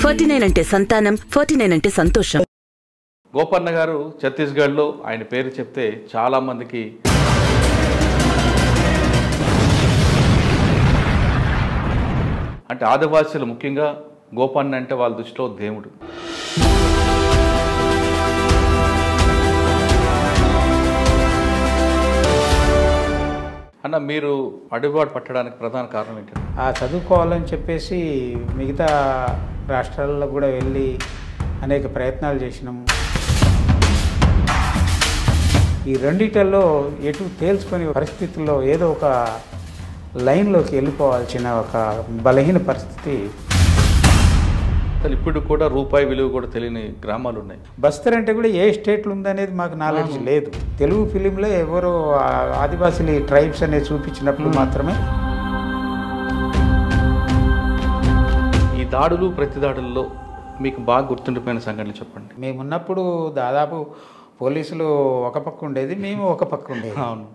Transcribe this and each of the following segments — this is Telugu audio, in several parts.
49 అంటే సంతానం, 49 అంటే సంతోషం. గోపన్న గారు ఛత్తీస్గఢ్లో ఆయన పేరు చెప్తే చాలా మందికి అంటే ఆదివాసీలు ముఖ్యంగా గోపన్న అంటే వాళ్ళ దృష్టిలో దేవుడు. అన్న మీరు అడుగుబాటు పట్టడానికి ప్రధాన కారణం ఏంటంటే చదువుకోవాలని చెప్పేసి మిగతా రాష్ట్రాల్లో కూడా వెళ్ళి అనేక ప్రయత్నాలు చేసినాము. ఈ రెండిటల్లో ఎటు తేల్చుకునే పరిస్థితుల్లో ఏదో ఒక లైన్లోకి వెళ్ళిపోవాల్సిన ఒక బలహీన పరిస్థితి. అసలు ఇప్పుడు కూడా రూపాయి విలువ కూడా తెలియని గ్రామాలు ఉన్నాయి. బస్తర్ అంటే కూడా ఏ స్టేట్లో ఉందనేది మాకు నాలెడ్జ్ లేదు. తెలుగు ఫిలింలో ఎవరో ఆదివాసీ ట్రైబ్స్ అనేది చూపించినప్పుడు మాత్రమే. ఈ దాడులు ప్రతి దాడుల్లో మీకు బాగా గుర్తుండిపోయిన సంఘటనలు చెప్పండి. మేమున్నప్పుడు దాదాపు పోలీసులు ఒక పక్క ఉండేది, మేము ఒక పక్క ఉండేది. అవును.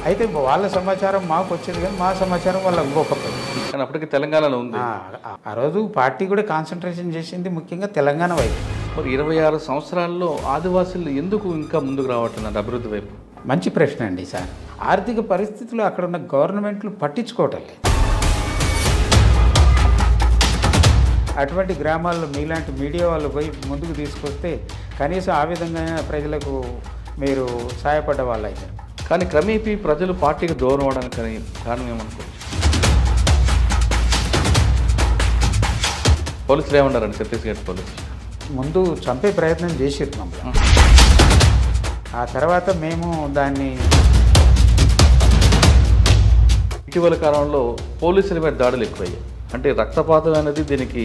అయితే వాళ్ళ సమాచారం మాకు వచ్చేది కానీ మా సమాచారం వాళ్ళ ఇంకొక పక్క. కానీ అప్పటికి తెలంగాణలో ఉంది. ఆ రోజు పార్టీ కూడా కాన్సన్ట్రేషన్ చేసింది ముఖ్యంగా తెలంగాణ వైపు. మరి 26 సంవత్సరాల్లో ఆదివాసులు ఎందుకు ఇంకా ముందుకు రావట్లేదు అభివృద్ధి వైపు? మంచి ప్రశ్న అండి సార్. ఆర్థిక పరిస్థితులు అక్కడ ఉన్న గవర్నమెంట్లు పట్టించుకోవటం లేదు. అటువంటి గ్రామాల్లో మీలాంటి మీడియా వాళ్ళు పోయి ముందుకు తీసుకొస్తే కనీసం ఆ విధంగా ప్రజలకు మీరు సహాయపడ్డ వాళ్ళు అయితే. కానీ క్రమేపీ ప్రజలు పార్టీకి దూరం అవడానికి కారణం ఏమనుకోవచ్చు? పోలీసులు ఏమన్నారండి? ఛత్తీస్గఢ్ పోలీసులు ముందు చంపే ప్రయత్నం చేసిరు మమ్మల్ని. ఆ తర్వాత మేము దాన్ని ఇటీవల కాలంలో పోలీసుల మీద దాడులు ఎక్కువయ్యాయి. అంటే రక్తపాతం అనేది దీనికి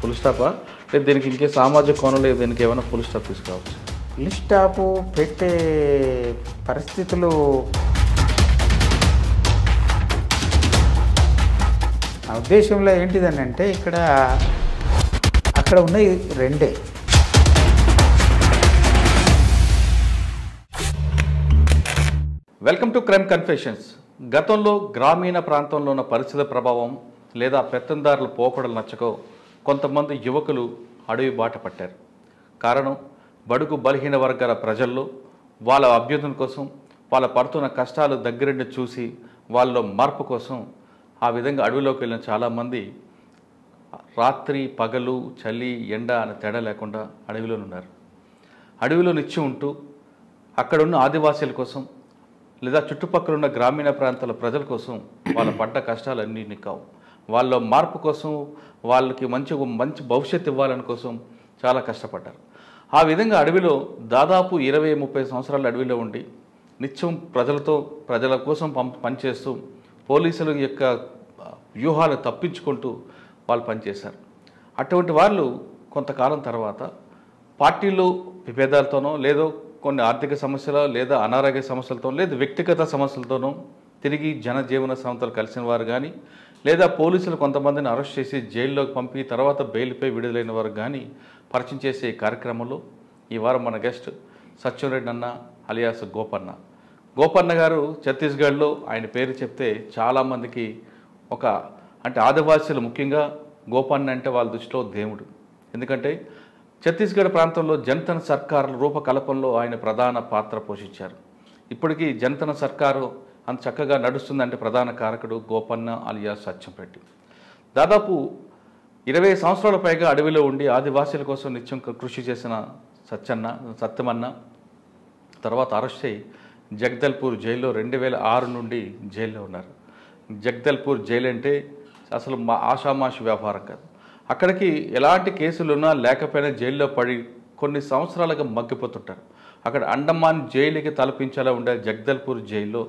ఫుల్ స్టాపా, లేదా దీనికి ఇంకే సామాజిక కోణంలో దీనికి ఏమైనా ఫుల్ స్టాప్ తీసుకోవచ్చు? ఫుల్ స్టాప్ పెట్టే పరిస్థితులు నా ఉద్దేశంలో ఏంటిదని అంటే అక్కడ ఉన్నాయి రెండే. Welcome to crime confessions. గతంలో గ్రామీణ ప్రాంతంలో ఉన్న పరిస్థితుల ప్రభావం లేదా పెత్తందారుల పోకడలు నచ్చకో కొంతమంది యువకులు అడవి బాట పట్టారు. కారణం బడుగు బలహీన వర్గాల ప్రజల్లో వాళ్ళ అభ్యున్నతి కోసం, వాళ్ళ పడుతున్న కష్టాలు దగ్గరుండి చూసి వాళ్ళలో మార్పు కోసం ఆ విధంగా అడవిలోకి వెళ్ళిన చాలామంది రాత్రి పగలు చలి ఎండ అనే తేడా లేకుండా అడవిలోనే ఉన్నారు. అడవిలో నిచ్చి ఉంటూ అక్కడున్న ఆదివాసీల కోసం లేదా చుట్టుపక్కల ఉన్న గ్రామీణ ప్రాంతాల ప్రజల కోసం వాళ్ళ పడ్డ కష్టాలన్నీ కావు, వాళ్ళ మార్పు కోసం, వాళ్ళకి మంచి భవిష్యత్తు ఇవ్వాలని కోసం చాలా కష్టపడ్డారు. ఆ విధంగా అడవిలో దాదాపు 20-30 సంవత్సరాల అడవిలో ఉండి నిత్యం ప్రజల కోసం పనిచేస్తూ పోలీసుల యొక్క వ్యూహాలు తప్పించుకుంటూ వాళ్ళు పనిచేశారు. అటువంటి వాళ్ళు కొంతకాలం తర్వాత పార్టీలు విభేదాలతోనో లేదో కొన్ని ఆర్థిక సమస్యలు లేదా అనారోగ్య సమస్యలతో లేదా వ్యక్తిగత సమస్యలతోనో తిరిగి జనజీవన సంస్థలు కలిసిన వారు కానీ లేదా పోలీసులు కొంతమందిని అరెస్ట్ చేసి జైల్లోకి పంపి తర్వాత బెయిల్పై విడుదలైన వారు కానీ పరిచయం చేసే కార్యక్రమంలో ఈ వారం మన గెస్ట్ సత్యంరెడ్డి అన్న అలియాస్ గోపన్న. గోపన్న గారు ఛత్తీస్గఢ్లో ఆయన పేరు చెప్తే చాలామందికి అంటే ఆదివాసీలు ముఖ్యంగా గోపన్న అంటే వాళ్ళ దృష్టిలో దేవుడు. ఎందుకంటే ఛత్తీస్గఢ్ ప్రాంతంలో జనతన సర్కారు రూపకల్పనలో ఆయన ప్రధాన పాత్ర పోషించారు. ఇప్పటికీ జనతన సర్కారు అంత చక్కగా నడుస్తుందంటే ప్రధాన కారకుడు గోపన్న అలియాస్ సత్యంరెడ్డి. దాదాపు 20 సంవత్సరాల పైగా అడవిలో ఉండి ఆదివాసీల కోసం నిత్యం కృషి చేసిన సత్యమన్న తర్వాత అరెస్ట్ అయ్యి జగదల్పూర్ జైల్లో 2006 నుండి జైల్లో ఉన్నారు. జగదల్పూర్ జైలు అంటే అసలు ఆషామాషి వ్యవహారం కాదు. అక్కడికి ఎలాంటి కేసులున్నా లేకపోయినా జైల్లో పడి కొన్ని సంవత్సరాలుగా మగ్గిపోతుంటారు. అక్కడ అండమాన్ జైలుకి తలపించేలా ఉండే జగదల్పూర్ జైల్లో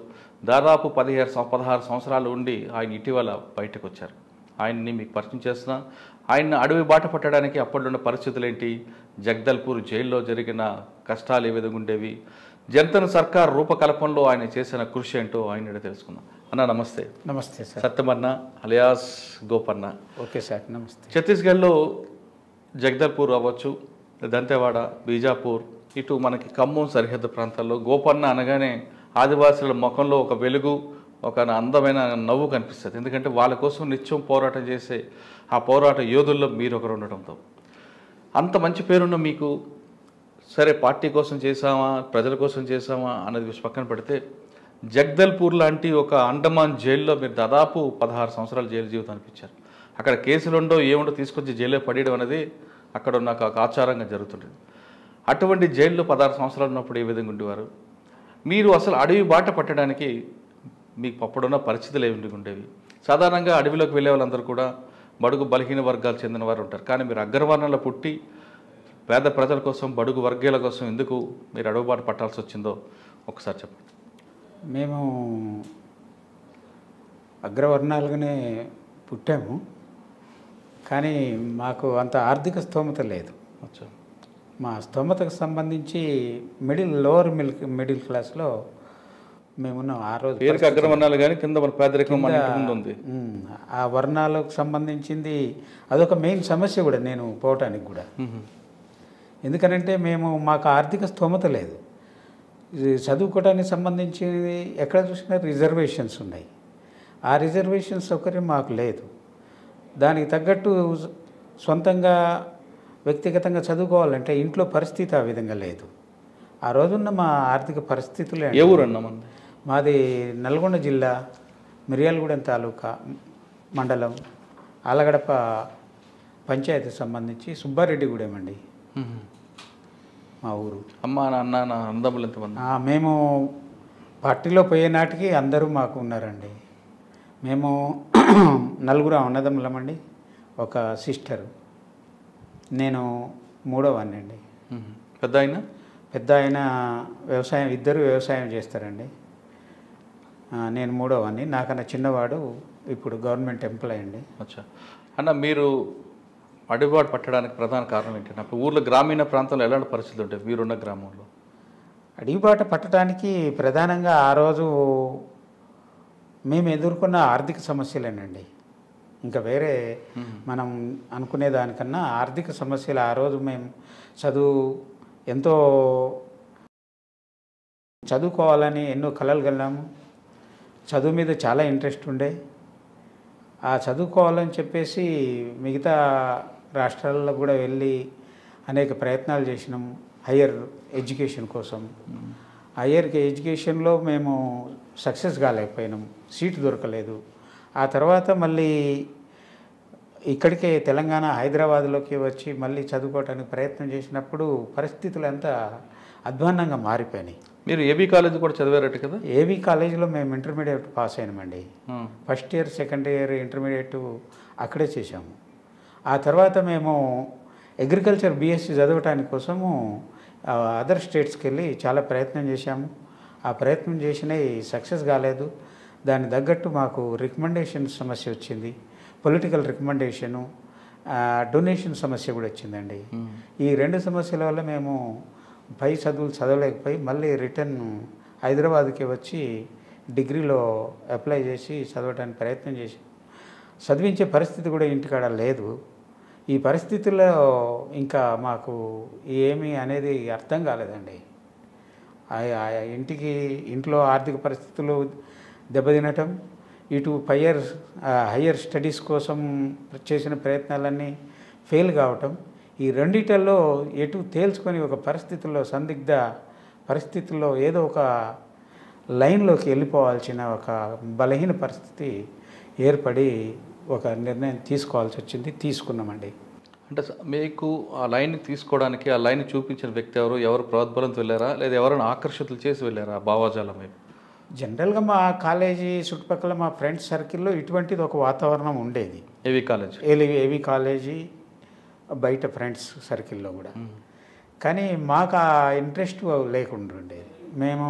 దాదాపు 16 సంవత్సరాలు ఉండి ఆయన ఇటీవల బయటకు వచ్చారు. ఆయన్ని మీకు పరిచయం చేస్తున్నా. ఆయన అడవి బాట పట్టడానికి అప్పట్లో ఉన్న పరిస్థితులు ఏంటి, జగదల్పూర్ జైల్లో జరిగిన కష్టాలు ఏ విధంగా ఉండేవి, జనతన సర్కార్ రూపకల్పనలో ఆయన చేసిన కృషి ఏంటో ఆయన తెలుసుకుందాం. అన్న నమస్తే. నమస్తే సార్. సత్యమన్న అలియాస్ గోపన్న. ఓకే సార్, నమస్తే. ఛత్తీస్గఢ్లో జగదల్పూర్ అవ్వచ్చు, దంతెవాడ, బీజాపూర్, ఇటు మనకి ఖమ్మం సరిహద్దు ప్రాంతాల్లో గోపన్న అనగానే ఆదివాసుల ముఖంలో ఒక వెలుగు, ఒక అందమైన నవ్వు కనిపిస్తుంది. ఎందుకంటే వాళ్ళ కోసం నిత్యం పోరాటం చేసే ఆ పోరాట యోధుల్లో మీరు ఒకరు ఉండటంతో అంత మంచి పేరున్న మీకు సరే పార్టీ కోసం చేసామా ప్రజల కోసం చేసామా అన్నది పక్కన పెడితే జగదల్పూర్ లాంటి ఒక అండమాన్ జైల్లో మీరు దాదాపు 16 సంవత్సరాలు జైలు జీవితం అనిపించారు. అక్కడ కేసులుండో ఏముండో తీసుకొచ్చి జైల్లో పడేయడం అనేది అక్కడ ఉన్న ఒక ఆచారంగా జరుగుతుంటుంది. అటువంటి జైల్లో 16 సంవత్సరాలు ఉన్నప్పుడు ఏ విధంగా ఉండేవారు? మీరు అసలు అడవి బాట పట్టడానికి మీకు అప్పుడున్న పరిస్థితులు ఏమి ఉండేవి? సాధారణంగా అడవిలోకి వెళ్ళే వాళ్ళందరూ కూడా బడుగు బలహీన వర్గాలు చెందిన వారు ఉంటారు. కానీ మీరు అగ్రవర్ణంలో పుట్టి పేద ప్రజల కోసం బడుగు వర్గాల కోసం ఎందుకు మీరు అడవి బాట పట్టాల్సి వచ్చిందో ఒకసారి చెప్పండి. మేము అగ్రవర్ణాలుగానే పుట్టాము, కానీ మాకు అంత ఆర్థిక స్తోమత లేదు. మా స్తోమతకు సంబంధించి లోవర్ మిడిల్ క్లాస్లో మేమున్నాం. ఆ రోజు పేరుకి అగ్రవర్ణాలు కానీ కింద మన పేదరికం ఉంది. ఆ వర్ణాలకు సంబంధించింది అదొక మెయిన్ సమస్య కూడా నేను పోవటానికి కూడా. ఎందుకనంటే మాకు ఆర్థిక స్తోమత లేదు. చదువుకోవడానికి సంబంధించి ఎక్కడ చూసినా రిజర్వేషన్స్ ఉన్నాయి. ఆ రిజర్వేషన్ సౌకర్యం మాకు లేదు. దానికి తగ్గట్టు సొంతంగా వ్యక్తిగతంగా చదువుకోవాలంటే ఇంట్లో పరిస్థితి ఆ విధంగా లేదు. ఆ రోజున్న మా ఆర్థిక పరిస్థితులే. ఏ ఊరన్నా మాది నల్గొండ జిల్లా మిర్యాలగూడెం తాలూకా మండలం ఆలగడప పంచాయతీకి సంబంధించి సుబ్బారెడ్డిగూడెం అండి మా ఊరు. అమ్మ నాన్న అన్నదమ్ములు ఎంతమంది? మేము పార్టీలో పోయే నాటికి అందరూ మాకు ఉన్నారండి. మేము 4 అన్నదమ్ములమండి, ఒక సిస్టరు, నేను 3వ అండి. పెద్ద ఆయన వ్యవసాయం, ఇద్దరు వ్యవసాయం చేస్తారండి. నేను 3వ. నాకన్నా చిన్నవాడు ఇప్పుడు గవర్నమెంట్ ఎంప్లాయ్ అండి. అచ్చా అన్న, మీరు అడవిబాటు పట్టడానికి ప్రధాన కారణం ఏంటంటే అప్పుడు ఊర్లో గ్రామీణ ప్రాంతంలో ఎలాంటి పరిస్థితులు ఉంటాయి మీరున్న గ్రామంలో? అడవిబాట పట్టడానికి ప్రధానంగా ఆ రోజు మేము ఎదుర్కొన్న ఆర్థిక సమస్యలేనండి. ఇంకా వేరే మనం అనుకునే దానికన్నా ఆర్థిక సమస్యలు. ఆ రోజు మేము ఎంతో చదువుకోవాలని ఎన్నో కలలు కన్నాము. చదువు మీద చాలా ఇంట్రెస్ట్ ఉండే. ఆ చదువుకోవాలని చెప్పేసి మిగతా రాష్ట్రాల్లో కూడా వెళ్ళి అనేక ప్రయత్నాలు చేసినాము హయ్యర్ ఎడ్యుకేషన్ కోసం. హయ్యర్ ఎడ్యుకేషన్లో మేము సక్సెస్ కాలేకపోయినాము, సీటు దొరకలేదు. ఆ తర్వాత మళ్ళీ ఇక్కడికే తెలంగాణ హైదరాబాద్లోకి వచ్చి మళ్ళీ చదువుకోవడానికి ప్రయత్నం చేసినప్పుడు పరిస్థితులు అంతా అధ్వాన్నంగా మారిపోయినాయి. మీరు ఏబీ కాలేజ్ కూడా చదివారట కదా? ఏబీ కాలేజీలో మేము ఇంటర్మీడియట్ పాస్ అయినామండి. First year second year intermediate అక్కడే చేసాము. ఆ తర్వాత మేము అగ్రికల్చర్ బీఎస్సీ చదవటానికి కోసము అదర్ స్టేట్స్కి వెళ్ళి చాలా ప్రయత్నం చేశాము. ఆ ప్రయత్నం చేసినవి సక్సెస్ కాలేదు. దాని తగ్గట్టు మాకు రికమెండేషన్ సమస్య వచ్చింది, పొలిటికల్ రికమెండేషను, డొనేషన్ సమస్య కూడా వచ్చిందండి. ఈ 2 సమస్యల వల్ల మేము పై చదువులు చదవలేకపోయి మళ్ళీ రిటర్న్ హైదరాబాద్కి వచ్చి డిగ్రీలో అప్లై చేసి చదవడానికి ప్రయత్నం చేసి చదివించే పరిస్థితి కూడా ఇంటికాడ లేదు. ఈ పరిస్థితుల్లో ఇంకా మాకు ఏమి అనేది అర్థం కాలేదండి. ఇంట్లో ఆర్థిక పరిస్థితులు దెబ్బతినటం, ఇటు హయ్యర్ స్టడీస్ కోసం చేసిన ప్రయత్నాలన్నీ ఫెయిల్ కావటం, ఈ రెండిటల్లో ఎటు తేల్చుకొని ఒక సందిగ్ధ పరిస్థితుల్లో ఏదో ఒక లైన్లోకి వెళ్ళిపోవాల్సిన ఒక బలహీన పరిస్థితి ఏర్పడి ఒక నిర్ణయం తీసుకోవాల్సి వచ్చింది. తీసుకున్నామండి. అంటే మీకు ఆ లైన్ తీసుకోవడానికి ఆ లైన్ చూపించిన వ్యక్తి ఎవరు ప్రోద్బలంతో వెళ్ళారా, లేదా ఎవరైనా ఆకర్షితులు చేసి వెళ్ళారా భావాజాలం వైపు? జనరల్గా మా కాలేజీ చుట్టుపక్కల మా ఫ్రెండ్స్ సర్కిల్లో ఇటువంటిది ఒక వాతావరణం ఉండేది. ఏవీ కాలేజీ బయట ఫ్రెండ్స్ సర్కిల్లో కూడా. కానీ మాకు ఆ ఇంట్రెస్ట్ లేకుండా ఉండేది. మేము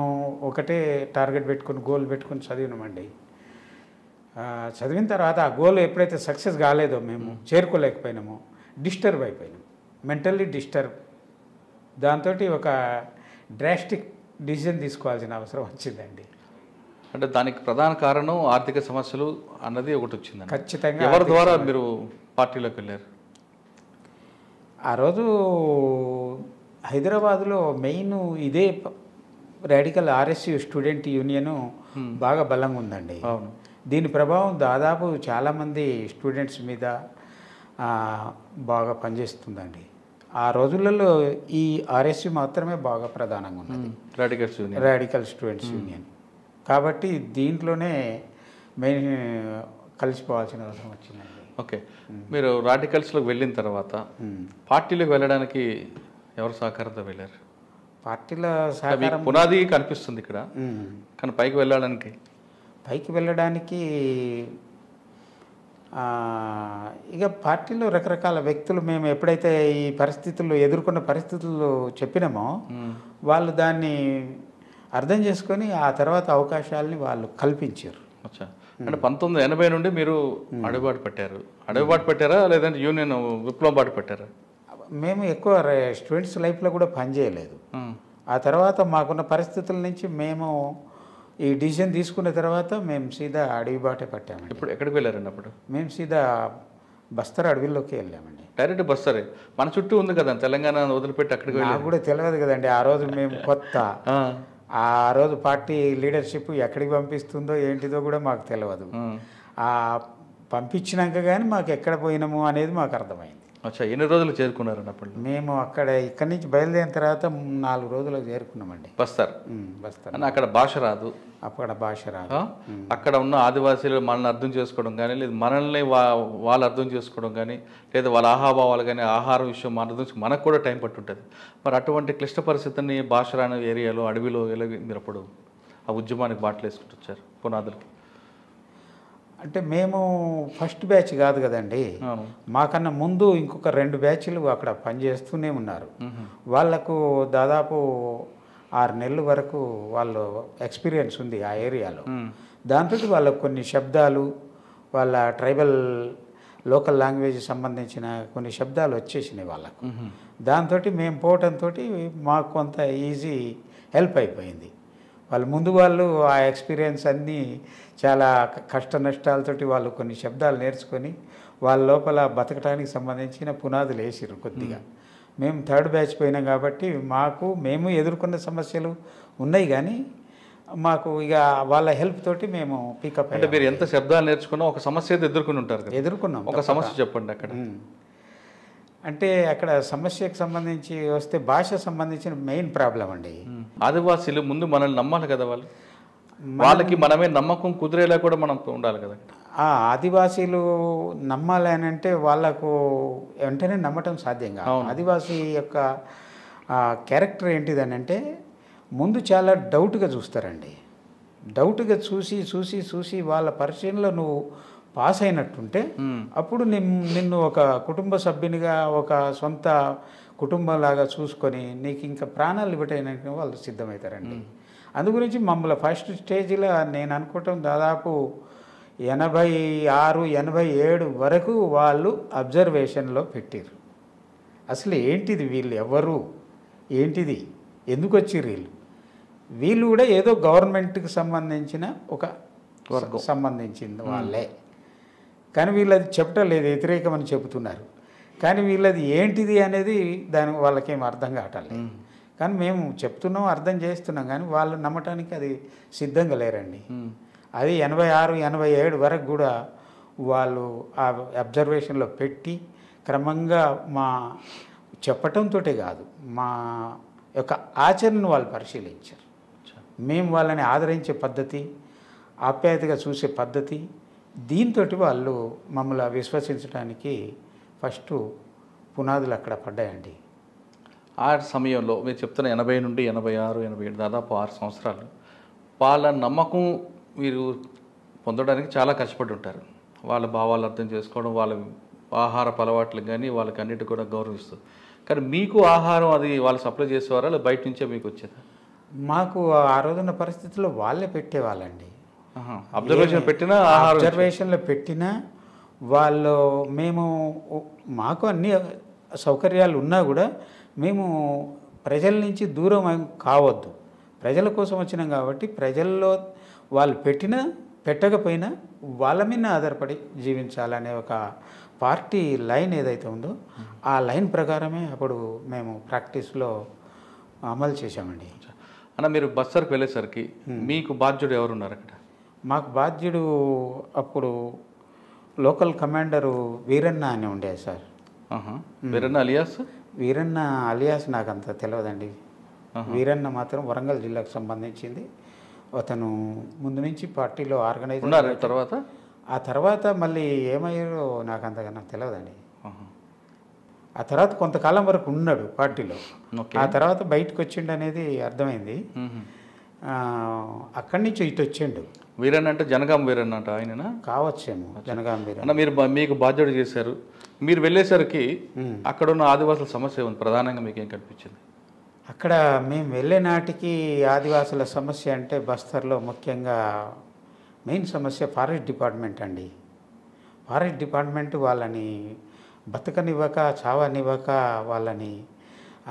ఒకటే టార్గెట్ పెట్టుకుని గోల్ పెట్టుకుని చదివినామండి. చదివిన తర్వాత ఆ గోల్ ఎప్పుడైతే సక్సెస్ కాలేదో మేము చేరుకోలేకపోయినామో డిస్టర్బ్ అయిపోయినాం, మెంటల్లీ డిస్టర్బ్. దాంతో ఒక డ్రాస్టిక్ డిసిజన్ తీసుకోవాల్సిన అవసరం వచ్చిందండి. అంటే దానికి ప్రధాన కారణం ఆర్థిక సమస్యలు అన్నది ఒకటి వచ్చింది. ఖచ్చితంగా. ఎవరి ద్వారా మీరు పార్టీలోకి వెళ్ళారు? ఆ రోజు హైదరాబాదులో మెయిన్ ఇదే రాడికల్ ఆర్ఎస్యు స్టూడెంట్ యూనియన్ బాగా బలంగా ఉందండి. అవును. దీని ప్రభావం దాదాపు చాలామంది స్టూడెంట్స్ మీద బాగా పనిచేస్తుందండి. ఆ రోజులలో ఈ ఆర్ఎస్యు మాత్రమే బాగా ప్రధానంగా ఉన్నది, రాడికల్ స్టూడెంట్స్ యూనియన్. కాబట్టి దీంట్లోనే మెయిన్ కలిసిపోవాల్సిన అవసరం వచ్చిందండి. ఓకే, మీరు రాడికల్స్లోకి వెళ్ళిన తర్వాత పార్టీలోకి వెళ్ళడానికి ఎవరు సహకారంతో వెళ్ళారు? పార్టీల సహకారం పునాది కనిపిస్తుంది ఇక్కడ, కానీ పైకి వెళ్ళడానికి ఇక పార్టీలో రకరకాల వ్యక్తులు మేము ఎప్పుడైతే ఈ పరిస్థితుల్లో ఎదుర్కొన్న పరిస్థితులు చెప్పినామో వాళ్ళు దాన్ని అర్థం చేసుకొని ఆ తర్వాత అవకాశాలని వాళ్ళు కల్పించారు. అంటే 1980 నుండి మీరు అడుగుబాటు పెట్టారా లేదంటే యూనియన్ విప్లవం బాటు పెట్టారా? మేము ఎక్కువ స్టూడెంట్స్ లైఫ్లో కూడా పనిచేయలేదు. ఆ తర్వాత మాకున్న పరిస్థితుల నుంచి మేము ఈ డిసిజన్ తీసుకున్న తర్వాత మేము సీదా అడవి బాటే పట్టాము. ఇప్పుడు ఎక్కడికి వెళ్ళారండి? అప్పుడు మేము సీదా బస్తర్ అడవిలోకి వెళ్ళామండి. డైరెక్ట్ బస్తరే, మన చుట్టూ ఉంది కదా తెలంగాణ వదిలిపెట్టి అక్కడికి వెళ్ళి. నాకు కూడా తెలియదు కదండి, ఆ రోజు మేము కొత్త. ఆ రోజు పార్టీ లీడర్షిప్ ఎక్కడికి పంపిస్తుందో ఏంటిదో కూడా మాకు తెలియదు. పంపించినాక కానీ మాకు ఎక్కడ పోయినాము అనేది మాకు అర్థమైంది. ఎన్ని రోజులు చేరుకున్నారండి అప్పుడు? మేము ఇక్కడి నుంచి బయలుదేరిన తర్వాత 4 రోజులకు చేరుకున్నామండి. బస్తర్. అక్కడ భాష రాదు. అక్కడ ఉన్న ఆదివాసీలు మనల్ని అర్థం చేసుకోవడం కానీ, లేదా మనల్ని వాళ్ళు అర్థం చేసుకోవడం కానీ, లేదా వాళ్ళ ఆహాభావాలు కానీ, ఆహారం విషయం మనకు కూడా టైం పట్టుంటుంది. మరి అటువంటి క్లిష్ట పరిస్థితిని భాష రాని ఏరియాలో అడవిలో మీరు అప్పుడు ఆ ఉద్యమానికి బాటలు వేసుకుంటూ వచ్చారు పునాదులకి? అంటే మేము ఫస్ట్ బ్యాచ్ కాదు కదండి, మాకన్నా ముందు ఇంకొక 2 బ్యాచ్లు అక్కడ పనిచేస్తూనే ఉన్నారు. వాళ్లకు దాదాపు 6 నెలల వరకు వాళ్ళు ఎక్స్పీరియన్స్ ఉంది ఆ ఏరియాలో. దాంతో వాళ్ళకు కొన్ని శబ్దాలు, వాళ్ళ ట్రైబల్ లోకల్ లాంగ్వేజ్ సంబంధించిన కొన్ని శబ్దాలు వచ్చేసినాయి వాళ్ళకు. దాంతో మేము పోవటంతో మాకు కొంత ఈజీ హెల్ప్ అయిపోయింది. వాళ్ళు ఆ ఎక్స్పీరియన్స్ అన్నీ చాలా కష్ట నష్టాలతోటి వాళ్ళు కొన్ని శబ్దాలు నేర్చుకొని వాళ్ళ లోపల బతకడానికి సంబంధించిన పునాదులు వేసిర్రు కొద్దిగా. మేము 3rd బ్యాచ్ పోయినాం కాబట్టి మేము ఎదుర్కొన్న సమస్యలు ఉన్నాయి, కానీ మాకు ఇక వాళ్ళ హెల్ప్ తోటి మేము పికప్. అంటే మీరు ఎంత శబ్దాలు నేర్చుకున్నా ఒక సమస్య ఎదుర్కొని ఉంటారు కదా? ఎదుర్కొన్నాం. ఒక సమస్య చెప్పండి అక్కడ. అంటే అక్కడ సమస్యకు సంబంధించి వస్తే భాష సంబంధించిన మెయిన్ ప్రాబ్లం అండి. ఆదివాసీలు ముందు మనల్ని నమ్మాలి కదా, వాళ్ళకి మనమే నమ్మకం కుదిరేలా కూడా మనం ఉండాలి కదా. ఆదివాసీలు నమ్మాలి అని అంటే వాళ్ళకు వెంటనే నమ్మటం సాధ్యం కాదు. ఆదివాసీ యొక్క క్యారెక్టర్ ఏంటిదని అంటే ముందు చాలా డౌట్గా చూస్తారండి. డౌట్గా చూసి వాళ్ళ పరిశీలనలో నువ్వు పాస్ అయినట్టుంటే అప్పుడు నిన్ను ఒక కుటుంబ సభ్యునిగా, ఒక సొంత కుటుంబంలాగా చూసుకొని నీకు ఇంకా ప్రాణాలు ఇవ్వటానికి వాళ్ళు సిద్ధమవుతారండి. అందుగురించి మమ్మల్ని ఫస్ట్ స్టేజ్లో నేను అనుకోవటం దాదాపు 86, 87 వరకు వాళ్ళు అబ్జర్వేషన్లో పెట్టారు. అసలు ఏంటిది, వీళ్ళు ఎవరు, ఏంటిది, ఎందుకు వచ్చిర్రు వీళ్ళు కూడా ఏదో గవర్నమెంట్కి సంబంధించిన ఒక సంబంధించింది వాళ్ళే, కానీ వీళ్ళది చెప్పటం లేదు, వ్యతిరేకమని చెబుతున్నారు. కానీ వీళ్ళది ఏంటిది అనేది వాళ్ళకేం అర్థం కావట్లేదు. కానీ మేము చెప్తున్నాం, అర్థం చేస్తున్నాం, కానీ వాళ్ళు నమ్మటానికి అది సిద్ధంగా లేరండి. అది 86, 87 వరకు కూడా వాళ్ళు ఆ అబ్జర్వేషన్లో పెట్టి క్రమంగా మా చెప్పటంతో కాదు, మా యొక్క ఆచరణను వాళ్ళు పరిశీలించారు. మేము వాళ్ళని ఆదరించే పద్ధతి, ఆప్యాయతగా చూసే పద్ధతి, దీంతో వాళ్ళు మమ్మల్ని విశ్వసించడానికి ఫస్ట్ పునాదులు అక్కడ పడ్డాయండి. ఆ సమయంలో మీరు చెప్తున్న 80 నుండి 86, 87 దాదాపు 6 సంవత్సరాలు వాళ్ళ నమ్మకం మీరు పొందడానికి చాలా కష్టపడి ఉంటారు. వాళ్ళ భావాలు అర్థం చేసుకోవడం, వాళ్ళ ఆహారపు అలవాట్లకు కానీ వాళ్ళకి అన్నిటి కూడా గౌరవిస్తూ. కానీ మీకు ఆహారం అది వాళ్ళు సప్లై చేసేవారా, లేదా బయట నుంచే మీకు వచ్చేదా? మాకు ఆ రోజున్న పరిస్థితుల్లో వాళ్ళే పెట్టేవాళ్ళండి. అబ్జర్వేషన్లో పెట్టినా వాళ్ళు మాకు అన్ని సౌకర్యాలు ఉన్నా కూడా మేము ప్రజల నుంచి దూరం కావద్దు, ప్రజల కోసం వచ్చినాం కాబట్టి ప్రజల్లో వాళ్ళు పెట్టకపోయినా వాళ్ళ మీద ఆధారపడి జీవించాలనే ఒక పార్టీ లైన్ ఏదైతే ఉందో ఆ లైన్ ప్రకారమే అప్పుడు మేము ప్రాక్టీస్లో అమలు చేశామండి. అన్న మీరు బస్తర్కి వెళ్ళేసరికి మీకు బాధ్యుడు ఎవరున్నారు అక్కడ? మాకు బాధ్యుడు అప్పుడు లోకల్ కమాండరు వీరన్న అని ఉండేది sir. Veeranna alias? Veeranna alias నాకు అంత తెలియదండి. వీరన్న మాత్రం వరంగల్ జిల్లాకు సంబంధించింది. అతను ముందు నుంచి పార్టీలో ఆర్గనైజర్ ఉన్నారు. తర్వాత ఆ తర్వాత మళ్ళీ ఏమయ్యారో నాకు అంతగా తెలియదండి. ఆ తర్వాత కొంతకాలం వరకు ఉన్నాడు పార్టీలో. ఆ తర్వాత బయటకు వచ్చిండు అనేది అర్థమైంది. అక్కడి నుంచి ఇటు వచ్చిండు. వీరన్న అంటే జనగాం వీరన్న అంట ఆయననా? కావచ్చేమో జనగాం వీరన్న. అన్న మీరు మీకు బాధ్యుడు చేశారు. మీరు వెళ్ళేసరికి అక్కడ ఉన్న ఆదివాసుల సమస్య ఉంది ప్రధానంగా మీకు ఏం కనిపించింది? అక్కడ మేము వెళ్ళే నాటికి ఆదివాసుల సమస్య అంటే బస్తర్లో ముఖ్యంగా మెయిన్ సమస్య ఫారెస్ట్ డిపార్ట్మెంట్ అండి. ఫారెస్ట్ డిపార్ట్మెంట్ వాళ్ళని బతకనివ్వక చావనివ్వక వాళ్ళని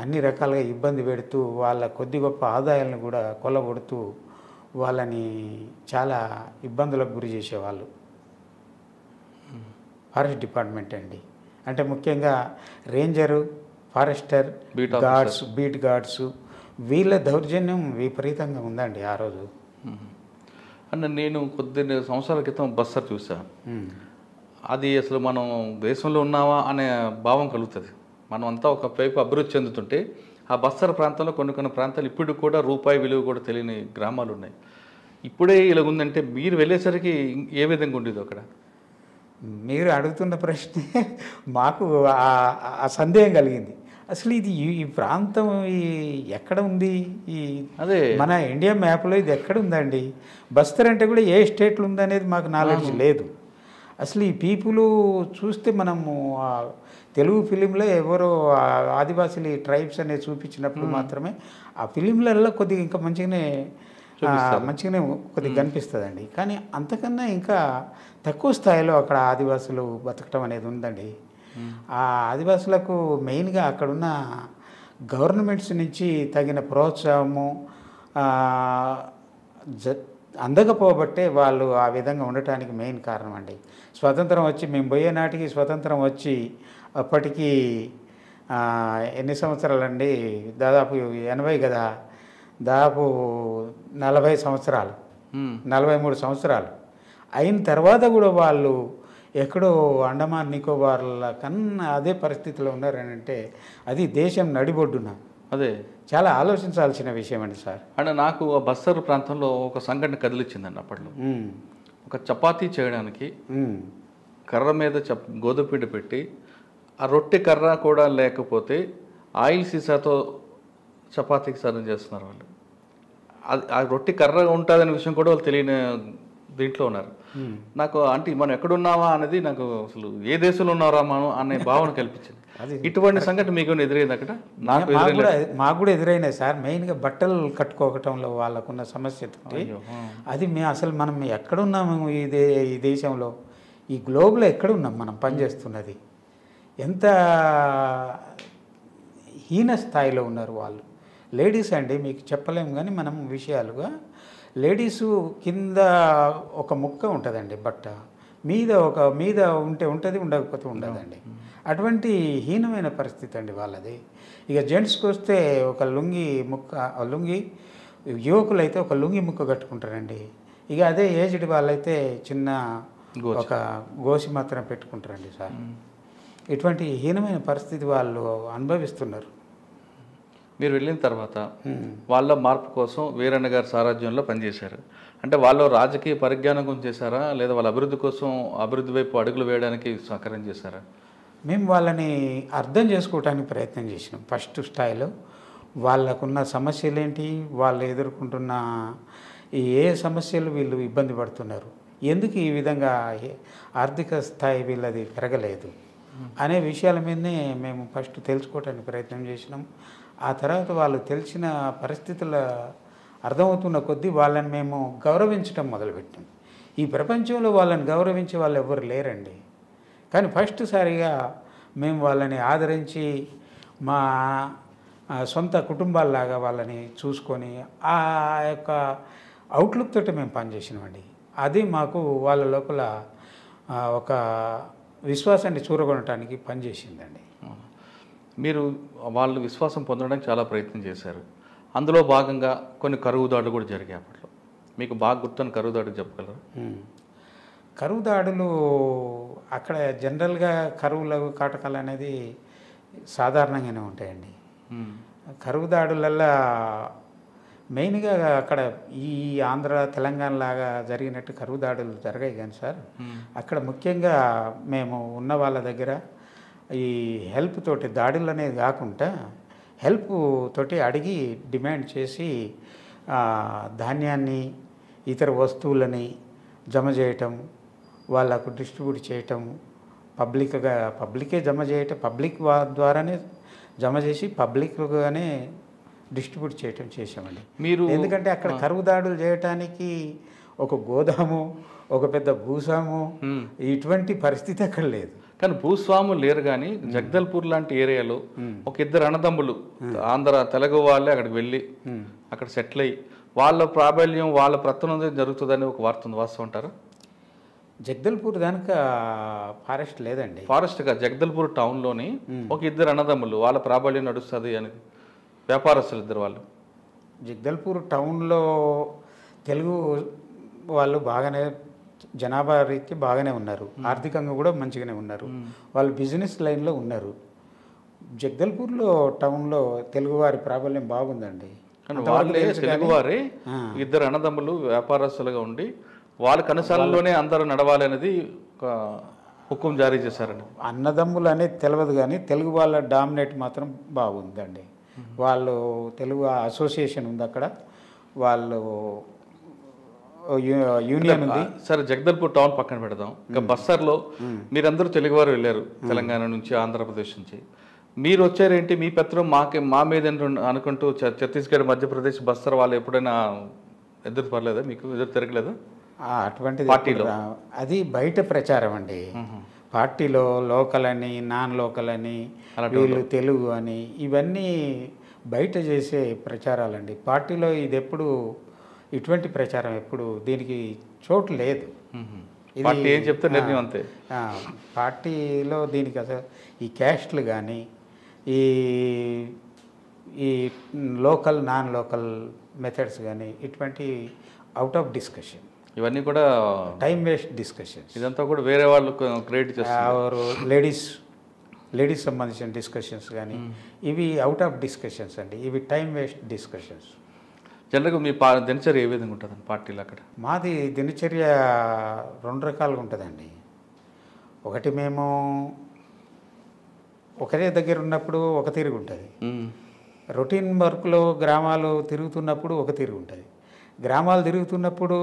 అన్ని రకాలుగా ఇబ్బంది పెడుతూ వాళ్ళ కొద్ది గొప్ప ఆదాయాలను కూడా కొల్లగొడుతూ వాళ్ళని చాలా ఇబ్బందులకు గురి చేసేవాళ్ళు ఫారెస్ట్ డిపార్ట్మెంట్ అండి. అంటే ముఖ్యంగా ranger, forester, guards, beat guards వీళ్ళ దౌర్జన్యం విపరీతంగా ఉందండి ఆ రోజు. అన్న నేను కొద్ది సంవత్సరాల క్రితం బస్తర్ చూసాను. అది అసలు మనం దేశంలో ఉన్నామా అనే భావం కలుగుతుంది. మనం అంతా ఒక వైపు అభివృద్ధి చెందుతుంటే ఆ బస్తర్ ప్రాంతంలో కొన్ని ప్రాంతాలు ఇప్పుడు కూడా రూపాయి విలువ కూడా తెలియని గ్రామాలు ఉన్నాయి. ఇప్పుడే ఇలా ఉందంటే మీరు వెళ్ళేసరికి ఏ విధంగా ఉండేది అక్కడ? మీరు అడుగుతున్న ప్రశ్నే మాకు ఆ సందేహం కలిగింది. అసలు ఇది ఈ ప్రాంతం ఎక్కడ ఉంది? అదే మన ఇండియా మ్యాప్లో ఇది ఎక్కడ ఉందండి? బస్తర్ అంటే కూడా ఏ స్టేట్లో ఉందనేది మాకు నాలెడ్జ్ లేదు. అసలు ఈ పీపుల్ చూస్తే మనము తెలుగు ఫిలింలో ఎవరో ఆదివాసీ ట్రైబ్స్ అనేది చూపించినప్పుడు మాత్రమే ఆ ఫిలింలలో కొద్దిగా ఇంకా మంచిగానే కొద్దిగా కనిపిస్తుందండి. కానీ అంతకన్నా ఇంకా తక్కువ స్థాయిలో అక్కడ ఆదివాసులు బతకటం అనేది ఉందండి. ఆ ఆదివాసులకు మెయిన్గా అక్కడున్న గవర్నమెంట్స్ నుంచి తగిన ప్రోత్సాహము అందకపోబట్టే వాళ్ళు ఆ విధంగా ఉండటానికి మెయిన్ కారణం అండి. స్వతంత్రం వచ్చి మేము పోయే నాటికి స్వతంత్రం వచ్చి అప్పటికి ఎన్ని సంవత్సరాలండి? దాదాపు 80 కదా, దాదాపు 40 సంవత్సరాలు, 43 సంవత్సరాలు అయిన తర్వాత కూడా వాళ్ళు ఎక్కడో అండమాన్ నికోబార్ల కన్నా అదే పరిస్థితిలో ఉన్నారని అంటే అది దేశం నడిబొడ్డున. అదే చాలా ఆలోచించాల్సిన విషయం అండి సార్. అంటే నాకు ఆ బస్తర్ ప్రాంతంలో ఒక సంఘటన కదిలిచ్చిందండి. అప్పట్లో ఒక చపాతీ చేయడానికి కర్ర మీద గోధుమ పిండి పెట్టి ఆ రొట్టె కర్ర కూడా లేకపోతే ఆయిల్ సీసాతో చపాతీకి సర్వ్ చేస్తున్నారు వాళ్ళు. అది ఆ రొట్టె కర్ర ఉంటుందనే విషయం కూడా వాళ్ళు తెలియని దీంట్లో ఉన్నారు. నాకు అంటే మనం ఎక్కడున్నావా అనేది నాకు అసలు ఏ దేశంలో ఉన్నారా మనం అనే భావన కల్పించింది. ఇటువంటి సంఘటన మీకు ఎదురైంది అక్కడ? మాకు కూడా ఎదురైనాయి సార్. మెయిన్గా బట్టలు కట్టుకోవటంలో వాళ్ళకున్న సమస్యతో అది అసలు మనం ఎక్కడున్నాము ఈ దేశంలో, ఈ గ్లోబ్లో ఎక్కడున్నాం మనం పనిచేస్తున్నది? ఎంత హీన స్థాయిలో ఉన్నారు వాళ్ళు. లేడీస్ అండి మీకు చెప్పలేము కానీ మనం విషయాలుగా లేడీసు కింద ఒక ముక్క ఉంటుందండి బట్ట, మీద ఉంటే ఉంటుంది, ఉండకపోతే ఉండదండి. అటువంటి హీనమైన పరిస్థితి అండి వాళ్ళది. ఇక జెంట్స్కి వస్తే ఒక లుంగి యువకులు అయితే ఒక లుంగి ముక్క కట్టుకుంటారండి. ఇక అదే ఏజ్డ్ వాళ్ళైతే చిన్న ఒక గోసి మాత్రం పెట్టుకుంటారండి సార్. ఇటువంటి హీనమైన పరిస్థితి వాళ్ళు అనుభవిస్తున్నారు. మీరు వెళ్ళిన తర్వాత వాళ్ళ మార్పు కోసం వీరన్న గారి సారథ్యంలో పనిచేశారు. అంటే వాళ్ళు రాజకీయ పరిజ్ఞానం కోసం చేశారా, లేదా వాళ్ళ అభివృద్ధి కోసం అభివృద్ధి వైపు అడుగులు వేయడానికి సహకారం చేశారా? మేము వాళ్ళని అర్థం చేసుకోవడానికి ప్రయత్నం చేసినాం. ఫస్ట్ స్థాయిలో వాళ్ళకున్న సమస్యలు ఏంటి, వాళ్ళు ఎదుర్కొంటున్న ఏ సమస్యలు వీళ్ళు ఇబ్బంది పడుతున్నారు, ఎందుకు ఈ విధంగా ఆర్థిక స్థాయి వీళ్ళది పెరగలేదు అనే విషయాల మీదనే మేము ఫస్ట్ తెలుసుకోవడానికి ప్రయత్నం చేసినాం. ఆ తర్వాత వాళ్ళు తెలిసిన పరిస్థితుల అర్థమవుతున్న కొద్దీ వాళ్ళని మేము గౌరవించడం మొదలుపెట్టాం. ఈ ప్రపంచంలో వాళ్ళని గౌరవించే వాళ్ళు ఎవరు లేరండి. కానీ ఫస్ట్ సారిగా మేము వాళ్ళని ఆదరించి మా సొంత కుటుంబాల్లాగా వాళ్ళని చూసుకొని ఆ యొక్క అవుట్లుక్ తోటి మేము పనిచేసినామండి. అది మాకు వాళ్ళ లోపల ఒక విశ్వాసాన్ని చూరగొనడానికి పనిచేసిందండి. మీరు వాళ్ళు విశ్వాసం పొందడానికి చాలా ప్రయత్నం చేశారు. అందులో భాగంగా కొన్ని కరువు దాడులు కూడా జరిగాయి అప్పట్లో. మీకు బాగా గుర్తున్న కరువు దాడులు చెప్పగలరా? కరువు దాడులు అక్కడ జనరల్గా కరువులు కాటకాలు అనేది సాధారణంగానే ఉంటాయండి. కరువు దాడులల్లో మెయిన్గా అక్కడ ఈ ఆంధ్ర తెలంగాణ లాగా జరిగినట్టు కరువు దాడులు జరిగాయి కానీ సార్, అక్కడ ముఖ్యంగా మేము ఉన్న వాళ్ళ దగ్గర ఈ హెల్ప్ తోటి దాడులు అనేది కాకుండా హెల్ప్ తోటి అడిగి డిమాండ్ చేసి ధాన్యాన్ని ఇతర వస్తువులని జమ చేయటం, వాళ్ళకు డిస్ట్రిబ్యూట్ చేయటం, పబ్లికే జమ చేయటం, పబ్లిక్ ద్వారానే జమ చేసి పబ్లిక్గానే డిస్ట్రిబ్యూట్ చేయటం చేసామండి. మీరు ఎందుకంటే అక్కడ కరువు దాడులు చేయటానికి ఒక గోదాము, ఒక పెద్ద భూస్వాము, ఇటువంటి పరిస్థితి అక్కడ లేదు. కానీ భూస్వాములు లేరు. కానీ జగదల్పూర్ లాంటి ఏరియాలో ఒక ఇద్దరు అన్నదమ్ములు ఆంధ్ర తెలుగు వాళ్ళే అక్కడికి వెళ్ళి అక్కడ సెటిల్ అయ్యి వాళ్ళ ప్రాబల్యం వాళ్ళ ప్రతనం జరుగుతుందని ఒక వార్త ఉంది, వాస్తవం అంటారా? జగదల్పూర్ దానిక ఫారెస్ట్ లేదండి. ఫారెస్ట్గా జగదల్పూర్ టౌన్లోని ఒక ఇద్దరు అన్నదమ్ములు వాళ్ళ ప్రాబల్యం నడుస్తుంది అని వ్యాపారస్తులు ఇద్దరు వాళ్ళు. జగదల్పూర్ టౌన్లో తెలుగు వాళ్ళు బాగానే జనాభా రీత్యా బాగానే ఉన్నారు, ఆర్థికంగా కూడా మంచిగానే ఉన్నారు, వాళ్ళు బిజినెస్ లైన్లో ఉన్నారు. జగదల్పూర్లో టౌన్లో తెలుగువారి ప్రాబల్యం బాగుందండి. వాళ్ళే తెలుగువారే ఇద్దరు అన్నదమ్ములు వ్యాపారస్తులుగా ఉండి వాళ్ళ కనసాలలోనే అందరూ నడవాలి అనేది ఒక హుకుం జారీ చేశారండి. అన్నదమ్ములు అనేది తెలియదు కానీ తెలుగు వాళ్ళ డామినేట్ మాత్రం బాగుందండి. వాళ్ళు తెలుగు అసోసియేషన్ ఉంది అక్కడ, వాళ్ళు యూనియన్ ఉంది. సరే, జగదల్పూర్ టౌన్ పక్కన పెడదాం. ఇంకా బస్తర్లో మీరందరూ తెలుగువారు వెళ్ళారు, తెలంగాణ నుంచి ఆంధ్రప్రదేశ్ నుంచి. మీరు వచ్చారేంటి, మీ పెత్తనం మా మీద అనుకుంటూ ఛత్తీస్గఢ్, మధ్యప్రదేశ్, బస్తర్ వాళ్ళు ఎప్పుడైనా ఎదురు పర్లేదా, మీకు ఎదురు తిరగలేదా? అటువంటిది పార్టీలో అది బయట ప్రచారం అండి. పార్టీలో లోకల్ అని, నాన్ లోకల్ అని, వీళ్ళు తెలుగు అని, ఇవన్నీ బయట చేసే ప్రచారాలండి. పార్టీలో ఇది ఎప్పుడు ఇటువంటి ప్రచారం ఎప్పుడు దీనికి చోటు లేదు. పార్టీ ఏం చెప్తే నిర్ణయం అంతే. పార్టీలో దీనికి అసలు ఈ క్యాస్ట్లు కానీ, ఈ లోకల్ నాన్ లోకల్ మెథడ్స్ కానీ ఇటువంటి అవుట్ ఆఫ్ డిస్కషన్. ఇవన్నీ కూడా టైం వేస్ట్ డిస్కషన్స్. ఇదంతా కూడా వేరే వాళ్ళు క్రియేట్ చేస్తారు. లేడీస్ సంబంధించిన డిస్కషన్స్ కానీ ఇవి అవుట్ ఆఫ్ డిస్కషన్స్ అండి, ఇవి టైం వేస్ట్ డిస్కషన్స్. జనరల్గా మీ దినచర్య ఏ విధంగా ఉంటుందండి పార్టీలో? అక్కడ మాది దినచర్య రెండు రకాలుగా ఉంటుందండి. ఒకటి మేము ఒకరే దగ్గర ఉన్నప్పుడు ఒక తీరుగు ఉంటుంది, రొటీన్ వర్క్లో గ్రామాలు తిరుగుతున్నప్పుడు ఒక తీరుగు ఉంటుంది. గ్రామాలు తిరుగుతున్నప్పుడు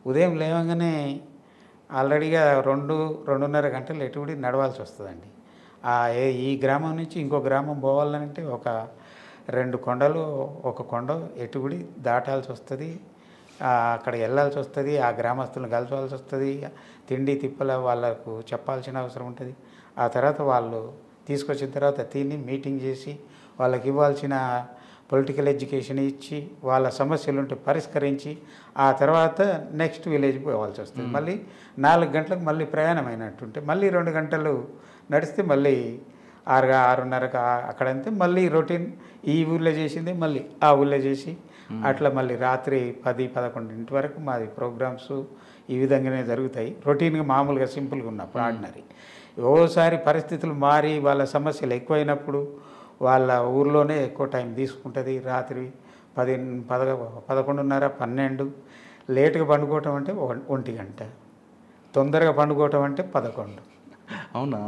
ఉదయం లేవగానే ఆల్రెడీగా 2-2.5 గంటలు ఎటుబడి నడవాల్సి వస్తుందండి. ఈ గ్రామం నుంచి ఇంకో గ్రామం పోవాలంటే ఒక 2 కొండలు, ఒక కొండ ఎటుబడి దాటాల్సి వస్తుంది, అక్కడ వెళ్ళాల్సి వస్తుంది, ఆ గ్రామస్తులను కలవాల్సి వస్తుంది, తిండి తిప్పల వాళ్ళకు చెప్పాల్సిన అవసరం ఉంటుంది. ఆ తర్వాత వాళ్ళు తీసుకొచ్చిన తర్వాత తిని మీటింగ్ చేసి వాళ్ళకి ఇవ్వాల్సిన పొలిటికల్ ఎడ్యుకేషన్ ఇచ్చి వాళ్ళ సమస్యలు ఉంటే పరిష్కరించి ఆ తర్వాత నెక్స్ట్ విలేజ్ పోవాల్సి వస్తుంది. మళ్ళీ 4 గంటలకు మళ్ళీ ప్రయాణం అయినట్టుంటే మళ్ళీ 2 గంటలు నడిస్తే మళ్ళీ 6-6:30కు అక్కడంతే మళ్ళీ రొటీన్ ఈ ఊళ్ళో చేసింది మళ్ళీ ఆ ఊళ్ళో చేసి అట్లా మళ్ళీ రాత్రి 10-11 వరకు మాది ప్రోగ్రామ్స్ ఈ విధంగానే జరుగుతాయి. రొటీన్గా మామూలుగా సింపుల్గా ఉన్నప్పుడు ఆర్డినరీ. ఓసారి పరిస్థితులు మారి వాళ్ళ సమస్యలు ఎక్కువైనప్పుడు వాళ్ళ ఊర్లోనే ఎక్కువ టైం తీసుకుంటుంది. రాత్రి 11:30-12, లేటుగా పండుకోవటం అంటే 1 గంట, తొందరగా పండుకోవటం అంటే 11. అవునా?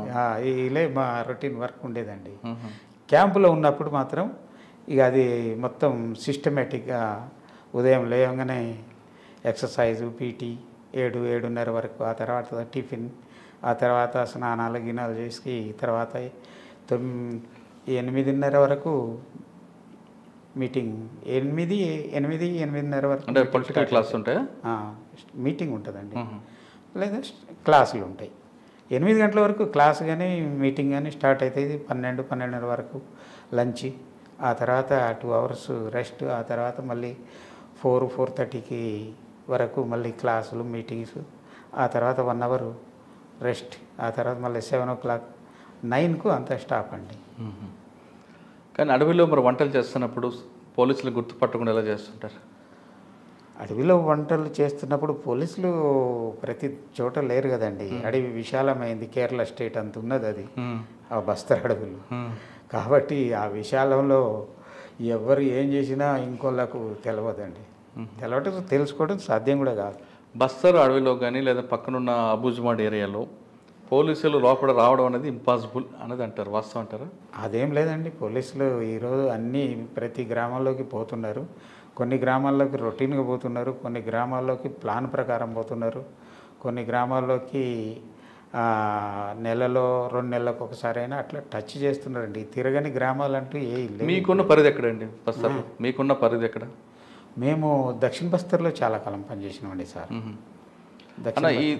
ఇలా మా రొటీన్ వర్క్ ఉండేదండి. క్యాంపులో ఉన్నప్పుడు మాత్రం ఇక అది మొత్తం సిస్టమేటిక్గా ఉదయం లేవగానే ఎక్సర్సైజు, పీటీ 7-7:30 వరకు, ఆ తర్వాత టిఫిన్, ఆ తర్వాత స్నానాలు గినాలు చేసి తర్వాత 8:30 వరకు మీటింగ్. 8-8:30 వరకు అంటే పొలిటికల్ క్లాస్ ఉంటాయి, మీటింగ్ ఉంటుందండి, లేదా క్లాసులు ఉంటాయి. 8 గంటల వరకు క్లాస్ కానీ మీటింగ్ కానీ స్టార్ట్ అవుతుంది. 12-12:30 వరకు లంచ్, ఆ తర్వాత 2 అవర్స్ రెస్ట్, ఆ తర్వాత మళ్ళీ 4-4:30కి వరకు మళ్ళీ క్లాసులు మీటింగ్స్, ఆ తర్వాత 1 అవర్ రెస్ట్, ఆ తర్వాత మళ్ళీ 7 o'clock 9కు అంతా స్టాప్ అండి. కానీ అడవిలో మరి వంటలు చేస్తున్నప్పుడు పోలీసులు గుర్తుపట్టకుండా ఎలా చేస్తుంటారు? అడవిలో వంటలు చేస్తున్నప్పుడు పోలీసులు ప్రతి చోట లేరు కదండి. అడవి విశాలమైంది, కేరళ స్టేట్ అంత ఉన్నది అది, ఆ బస్తర్ అడవులు. కాబట్టి ఆ విశాలంలో ఎవరు ఏం చేసినా ఇంకోళ్ళకు తెలియదండి. తెలుసుకోవడం సాధ్యం కూడా కాదు. బస్తర్ అడవిలో కానీ లేదా పక్కనున్న అబుజ్మాడ్ ఏరియాలో పోలీసులు లోపల రావడం అనేది ఇంపాసిబుల్ అనేది అంటారు, వాస్తవం అంటారా? అదేం లేదండి. పోలీసులు ఈరోజు ప్రతి గ్రామాల్లోకి పోతున్నారు. కొన్ని గ్రామాల్లోకి రొటీన్గా పోతున్నారు, కొన్ని గ్రామాల్లోకి ప్లాన్ ప్రకారం పోతున్నారు, కొన్ని గ్రామాల్లోకి నెలలో 2 నెలలకు ఒకసారైనా అట్లా టచ్ చేస్తున్నారండి. తిరగని గ్రామాలంటూ లేవు. మీకున్న పరిధి ఎక్కడండి బస్తర్లో? మీకున్న పరిధి ఎక్కడ? మేము దక్షిణ బస్తర్లో చాలా కాలం పనిచేసినామండి సార్.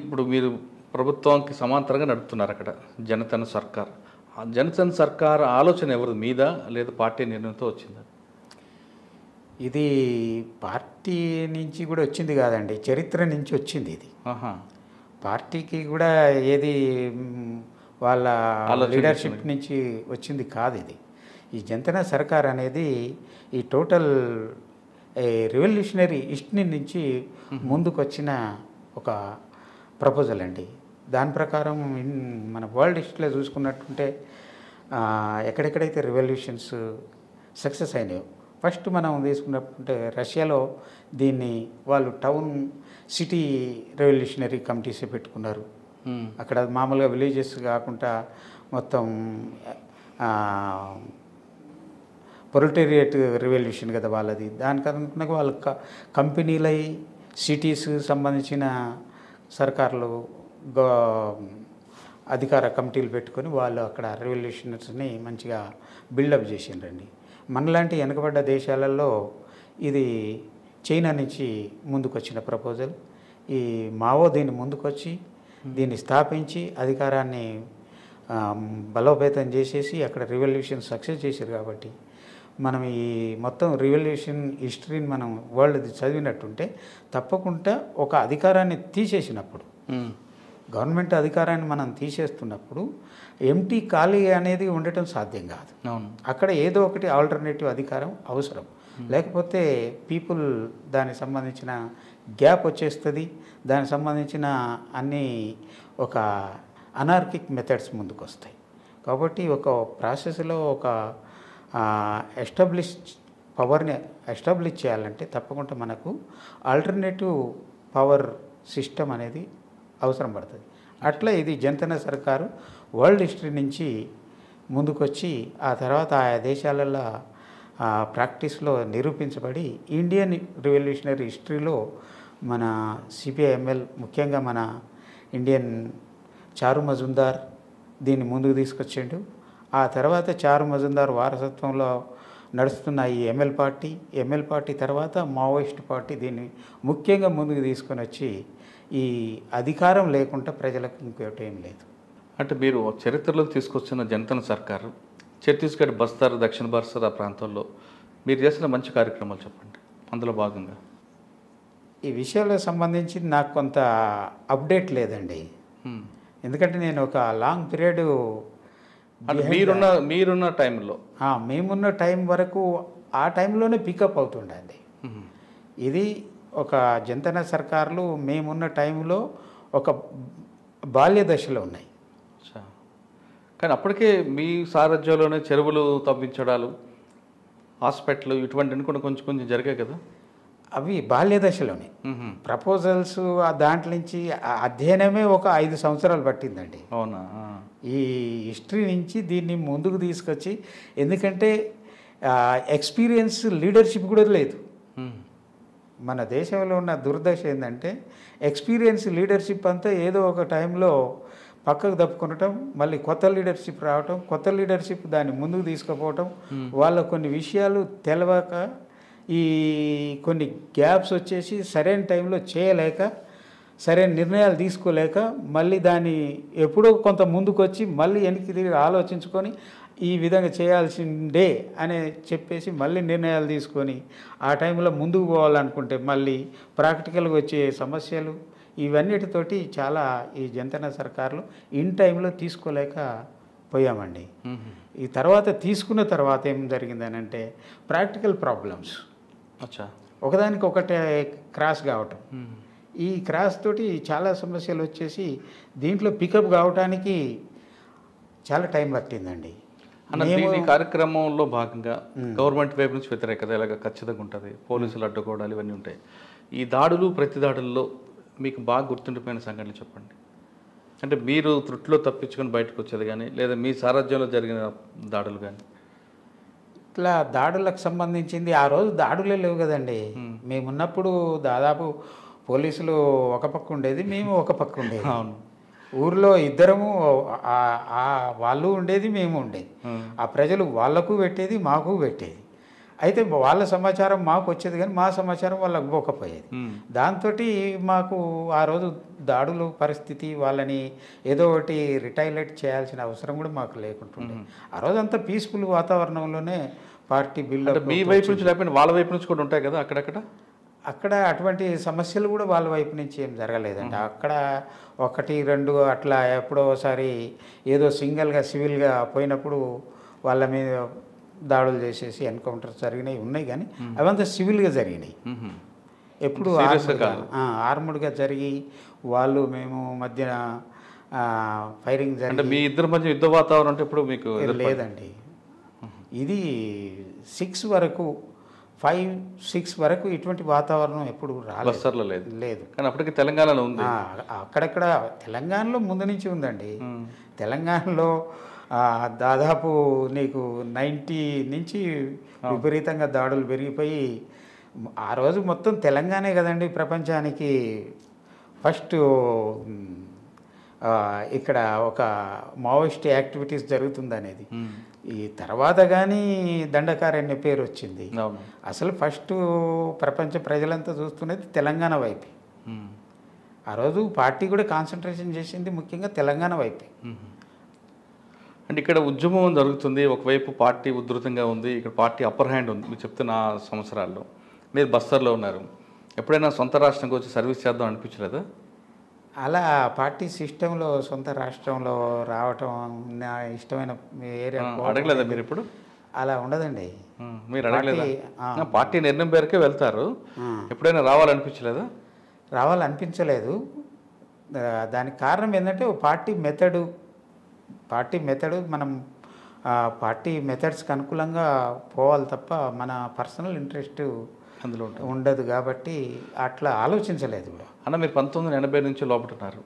ఇప్పుడు మీరు ప్రభుత్వానికి సమాంతరంగా నడుపుతున్నారు అక్కడ జనసేన సర్కార్. ఆ జనసేన సర్కార్ ఆలోచన ఎవరు మీద లేదా పార్టీ నిర్ణయంతో వచ్చిందా? ఇది పార్టీ నుంచి కూడా వచ్చింది కాదండి, చరిత్ర నుంచి వచ్చింది ఇది. పార్టీకి కూడా ఏది వాళ్ళ లీడర్షిప్ నుంచి వచ్చింది కాదు ఇది. ఈ జనసేన సర్కార్ అనేది ఈ టోటల్ రెవల్యూషనరీ హిస్టరీ నుంచి ముందుకు వచ్చిన ఒక ప్రపోజల్ అండి. దాని ప్రకారం మన వరల్డ్ హిస్టరీలో చూసుకున్నట్టుంటే ఎక్కడెక్కడైతే రెవల్యూషన్స్ సక్సెస్ అయినాయో, ఫస్ట్ మనం తీసుకున్నట్టుంటే రష్యాలో దీన్ని వాళ్ళు టౌన్ సిటీ రెవల్యూషనరీ కమిటీస్ పెట్టుకున్నారు. అక్కడ మామూలుగా విలేజెస్ కాకుండా మొత్తం ప్రొలెటేరియట్ రెవల్యూషన్ కదా వాళ్ళది. దానికన్నా వాళ్ళు కంపెనీలై సిటీస్ సంబంధించిన సర్కార్లు అధికార కమిటీలు పెట్టుకొని వాళ్ళు అక్కడ రెవల్యూషనర్స్ని మంచిగా బిల్డప్ చేసిండ్రండి. మనలాంటి వెనుకబడ్డ దేశాలలో ఇది చైనా నుంచి ముందుకొచ్చిన ప్రపోజల్. ఈ మావో దీన్ని ముందుకొచ్చి దీన్ని స్థాపించి అధికారాన్ని బలోపేతం చేసేసి అక్కడ రెవల్యూషన్ సక్సెస్ చేశారు. కాబట్టి మనం ఈ మొత్తం రెవల్యూషన్ హిస్టరీని మనం వరల్డ్ చదివినట్టుంటే తప్పకుండా ఒక అధికారాన్ని తీసేసినప్పుడు, గవర్నమెంట్ అధికారాన్ని మనం తీసేస్తున్నప్పుడు ఎంటీ ఖాళీ అనేది ఉండటం సాధ్యం కాదు. అక్కడ ఏదో ఒకటి ఆల్టర్నేటివ్ అధికారం అవసరం. లేకపోతే పీపుల్ దానికి సంబంధించిన గ్యాప్ వచ్చేస్తుంది. దానికి సంబంధించిన అన్ని ఒక అనార్కిక్ మెథడ్స్ ముందుకు వస్తాయి. కాబట్టి ఒక ప్రాసెస్లో ఒక పవర్ని ఎస్టాబ్లిష్ చేయాలంటే తప్పకుండా మనకు ఆల్టర్నేటివ్ పవర్ సిస్టమ్ అనేది అవసరం పడుతుంది. అట్లా ఇది జనసేన సర్కారు వరల్డ్ హిస్టరీ నుంచి ముందుకొచ్చి ఆ తర్వాత ఆయా దేశాలలో ప్రాక్టీస్లో నిరూపించబడి ఇండియన్ రెవల్యూషనరీ హిస్టరీలో మన సిపిఐఎంఎల్ ముఖ్యంగా మన ఇండియన్ చారు మజుందార్ దీన్ని ముందుకు తీసుకొచ్చిండు. ఆ తర్వాత చారు మజుందార్ వారసత్వంలో నడుస్తున్న ఈ ఎంఎల్ పార్టీ తర్వాత మావోయిస్ట్ పార్టీ దీన్ని ముఖ్యంగా ముందుకు తీసుకొని వచ్చి ఈ అధికారం లేకుండా ప్రజలకు ఇంకోటి ఏం లేదు. అంటే మీరు చరిత్రలో తీసుకొచ్చిన జనసేన సర్కారు ఛత్తీస్గఢ్, బస్తర్, దక్షిణ బస్తర్ ఆ ప్రాంతాల్లో మీరు చేసిన మంచి కార్యక్రమాలు చెప్పండి. అందులో భాగంగా ఈ విషయాలకు సంబంధించి నాకు కొంత అప్డేట్ లేదండి. ఎందుకంటే నేను ఒక లాంగ్ పీరియడ్ మీరున్న టైంలో మేమున్న టైం వరకు ఆ టైంలోనే పికప్ అవుతుండండి. ఇది ఒక జనసేన సర్కార్లు మేమున్న టైంలో ఒక బాల్య దశలో ఉన్నాయి. కానీ అప్పటికే మీ సారథ్యంలోనే చెరువులు తవ్వించడాలు, హాస్పిటల్ ఇటువంటివి కూడా కొంచెం జరిగాయి కదా? అవి బాల్య దశలోనే ప్రపోజల్స్ దాంట్లో నుంచి అధ్యయనమే ఒక 5 సంవత్సరాలు పట్టిందండి. అవునా? ఈ హిస్టరీ నుంచి దీన్ని ముందుకు తీసుకొచ్చి, ఎందుకంటే ఎక్స్పీరియన్స్ లీడర్షిప్ కూడా లేదు. మన దేశంలో ఉన్న దుర్దశ ఏంటంటే ఎక్స్పీరియన్స్ లీడర్షిప్ అంతా ఏదో ఒక టైంలో పక్కకు తప్పుకొనటం, మళ్ళీ కొత్త లీడర్షిప్ రావటం, కొత్త లీడర్షిప్ దాన్ని ముందుకు తీసుకుపోవటం, వాళ్ళ కొన్ని విషయాలు తెలవక ఈ కొన్ని గ్యాప్స్ వచ్చేసి సరైన టైంలో చేయలేక, సరైన నిర్ణయాలు తీసుకోలేక, మళ్ళీ దాన్ని ఎప్పుడో కొంత ముందుకు వచ్చి మళ్ళీ వెనక్కి తిరిగి ఆలోచించుకొని ఈ విధంగా చేయాల్సిందే అని చెప్పేసి మళ్ళీ నిర్ణయాలు తీసుకొని ఆ టైంలో ముందుకు పోవాలనుకుంటే మళ్ళీ ప్రాక్టికల్గా వచ్చే సమస్యలు ఇవన్నిటితోటి చాలా ఈ జనసేన సర్కారులు ఇన్ టైంలో తీసుకోలేక పోయామండి. ఈ తర్వాత తీసుకున్న తర్వాత ఏం జరిగిందని అంటే ప్రాక్టికల్ ప్రాబ్లమ్స్ అచ్చా. ఒకదానికి ఒకటే క్రాస్ కావటం. ఈ క్రాస్ తోటి చాలా సమస్యలు వచ్చేసి దీంట్లో పికప్ కావటానికి చాలా టైం పట్టిందండి. ఈ కార్యక్రమంలో భాగంగా గవర్నమెంట్ వైపు నుంచి వ్యతిరేకత ఇలాగ ఖచ్చితంగా ఉంటుంది, పోలీసులు అడ్డుకోవడాలు ఇవన్నీ ఉంటాయి. ఈ దాడులు ప్రతి దాడుల్లో మీకు బాగా గుర్తుండిపోయిన సంఘటనలు చెప్పండి. అంటే మీరు త్రుట్లో తప్పించుకొని బయటకు వచ్చేది కానీ, లేదా మీ సారథ్యంలో జరిగిన దాడులు కానీ. ఇట్లా దాడులకు సంబంధించింది ఆ రోజు దాడులే లేవు కదండి. మేమున్నప్పుడు దాదాపు పోలీసులు ఒక పక్క ఉండేది, మేము ఒక పక్క ఉండేది. అవును. ఊర్లో ఇద్దరము వాళ్ళు ఉండేది, మేము ఉండేది. ఆ ప్రజలు వాళ్ళకు పెట్టేది, మాకు పెట్టేది. అయితే వాళ్ళ సమాచారం మాకు వచ్చేది కానీ మా సమాచారం వాళ్ళకు పోకపోయేది. దాంతో మాకు ఆ రోజు దాడులు పరిస్థితి వాళ్ళని ఏదో ఒకటి రిటైలేట్ చేయాల్సిన అవసరం కూడా మాకు లేకుంటుండే. ఆ రోజు అంతా పీస్ఫుల్ వాతావరణంలోనే పార్టీ బిల్డప్. మీ వైపు నుంచి లేకపోతే వాళ్ళ వైపు నుంచి కూడా ఉంటాయి కదా అక్కడక్కడ. అక్కడ అటువంటి సమస్యలు కూడా వాళ్ళ వైపు నుంచి ఏం జరగలేదండి. అక్కడ 1, 2 అట్లా ఎప్పుడో ఒకసారి ఏదో సింగిల్గా సివిల్గా పోయినప్పుడు వాళ్ళ మీద దాడులు చేసేసి ఎన్కౌంటర్స్ జరిగినాయి ఉన్నాయి, కానీ అవంతా సివిల్గా జరిగినాయి. ఎప్పుడు ఆర్ముడ్గా జరిగి వాళ్ళు మేము మధ్యన ఫైరింగ్ జరిగి మీ ఇద్దరి మధ్య యుద్ధ వాతావరణం అంటే ఇప్పుడు మీకు లేదండి. ఇది 6 వరకు 5, 6 వరకు ఇటువంటి వాతావరణం ఎప్పుడు లేదు. కానీ అప్పటికి తెలంగాణలో ఉంది. అక్కడక్కడ తెలంగాణలో ముందు నుంచి ఉందండి. తెలంగాణలో దాదాపు నీకు 90 నుంచి విపరీతంగా దాడులు పెరిగిపోయి ఆ రోజు మొత్తం తెలంగాణే కదండి ప్రపంచానికి ఫస్ట్ ఇక్కడ ఒక మావోయిస్ట్ యాక్టివిటీస్ జరుగుతుందనేది. ఈ తర్వాత కానీ దండకారణ్య పేరు వచ్చింది. అసలు ఫస్ట్ ప్రపంచ ప్రజలంతా చూస్తున్నది తెలంగాణ వైపు. ఆ రోజు పార్టీ కూడా కాన్సన్ట్రేషన్ చేసింది ముఖ్యంగా తెలంగాణ వైపే. అంటే ఇక్కడ ఉద్యమం జరుగుతుంది, ఒకవైపు పార్టీ ఉధృతంగా ఉంది, ఇక్కడ పార్టీ అప్పర్ హ్యాండ్ ఉంది. మీరు చెప్తున్న సంవత్సరాల్లో మీరు బస్తర్లో ఉన్నారు. ఎప్పుడైనా సొంత రాష్ట్రంకి వచ్చి సర్వీస్ చేద్దాం అనిపించలేదా? అలా పార్టీ సిస్టంలో సొంత రాష్ట్రంలో రావటం నా ఇష్టమైన ఏరియా అడగలేదా మీరు ఇప్పుడు? అలా ఉండదండి. మీరు అడగలేదా? పార్టీ నిర్ణయం పేరుకే వెళ్తారు, ఎప్పుడైనా రావాలనిపించలేదా? రావాలనిపించలేదు. దానికి కారణం ఏంటంటే పార్టీ మెథడు మనం పార్టీ మెథడ్స్కి అనుకూలంగా పోవాలి తప్ప మన పర్సనల్ ఇంట్రెస్ట్ అందులో ఉండదు కాబట్టి అట్లా ఆలోచించలేదు కూడా. అన్న మీరు 1980 నుంచి లోపటున్నారు,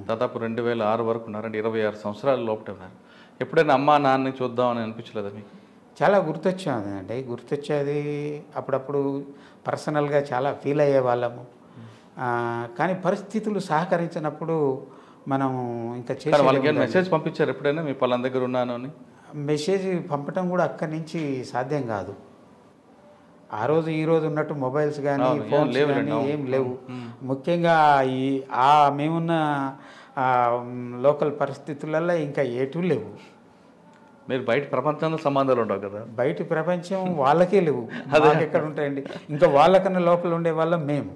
దాదాపు 2006 వరకు ఉన్నారు, అంటే 26 సంవత్సరాలు లోపట ఉన్నారు. ఎప్పుడైనా అమ్మా నాన్నని చూద్దామని అనిపించలేదా మీకు? చాలా గుర్తొచ్చేది. అప్పుడప్పుడు పర్సనల్గా చాలా ఫీల్ అయ్యే వాళ్ళము. కానీ పరిస్థితులు సహకరించినప్పుడు మనం ఇంకా చేసి వాళ్ళకి మెసేజ్ పంపించారు ఎప్పుడైనా మీ పలానా దగ్గర ఉన్నాను అని? మెసేజ్ పంపటం కూడా అక్కడి నుంచి సాధ్యం కాదు. ఆ రోజు ఈ రోజు ఉన్నట్టు మొబైల్స్ కానీ ఫోన్స్ కానీ ఏం లేవు. ముఖ్యంగా మేమున్న లోకల్ పరిస్థితులలో ఇంకా ఏటూ లేవు. మీరు బయట ప్రపంచంలో సంబంధాలు ఉండవు కదా? బయట ప్రపంచం వాళ్ళకే లేవు, ఎక్కడ ఉంటాయండి. ఇంకా వాళ్ళకన్నా లోపల ఉండే వాళ్ళం మేము.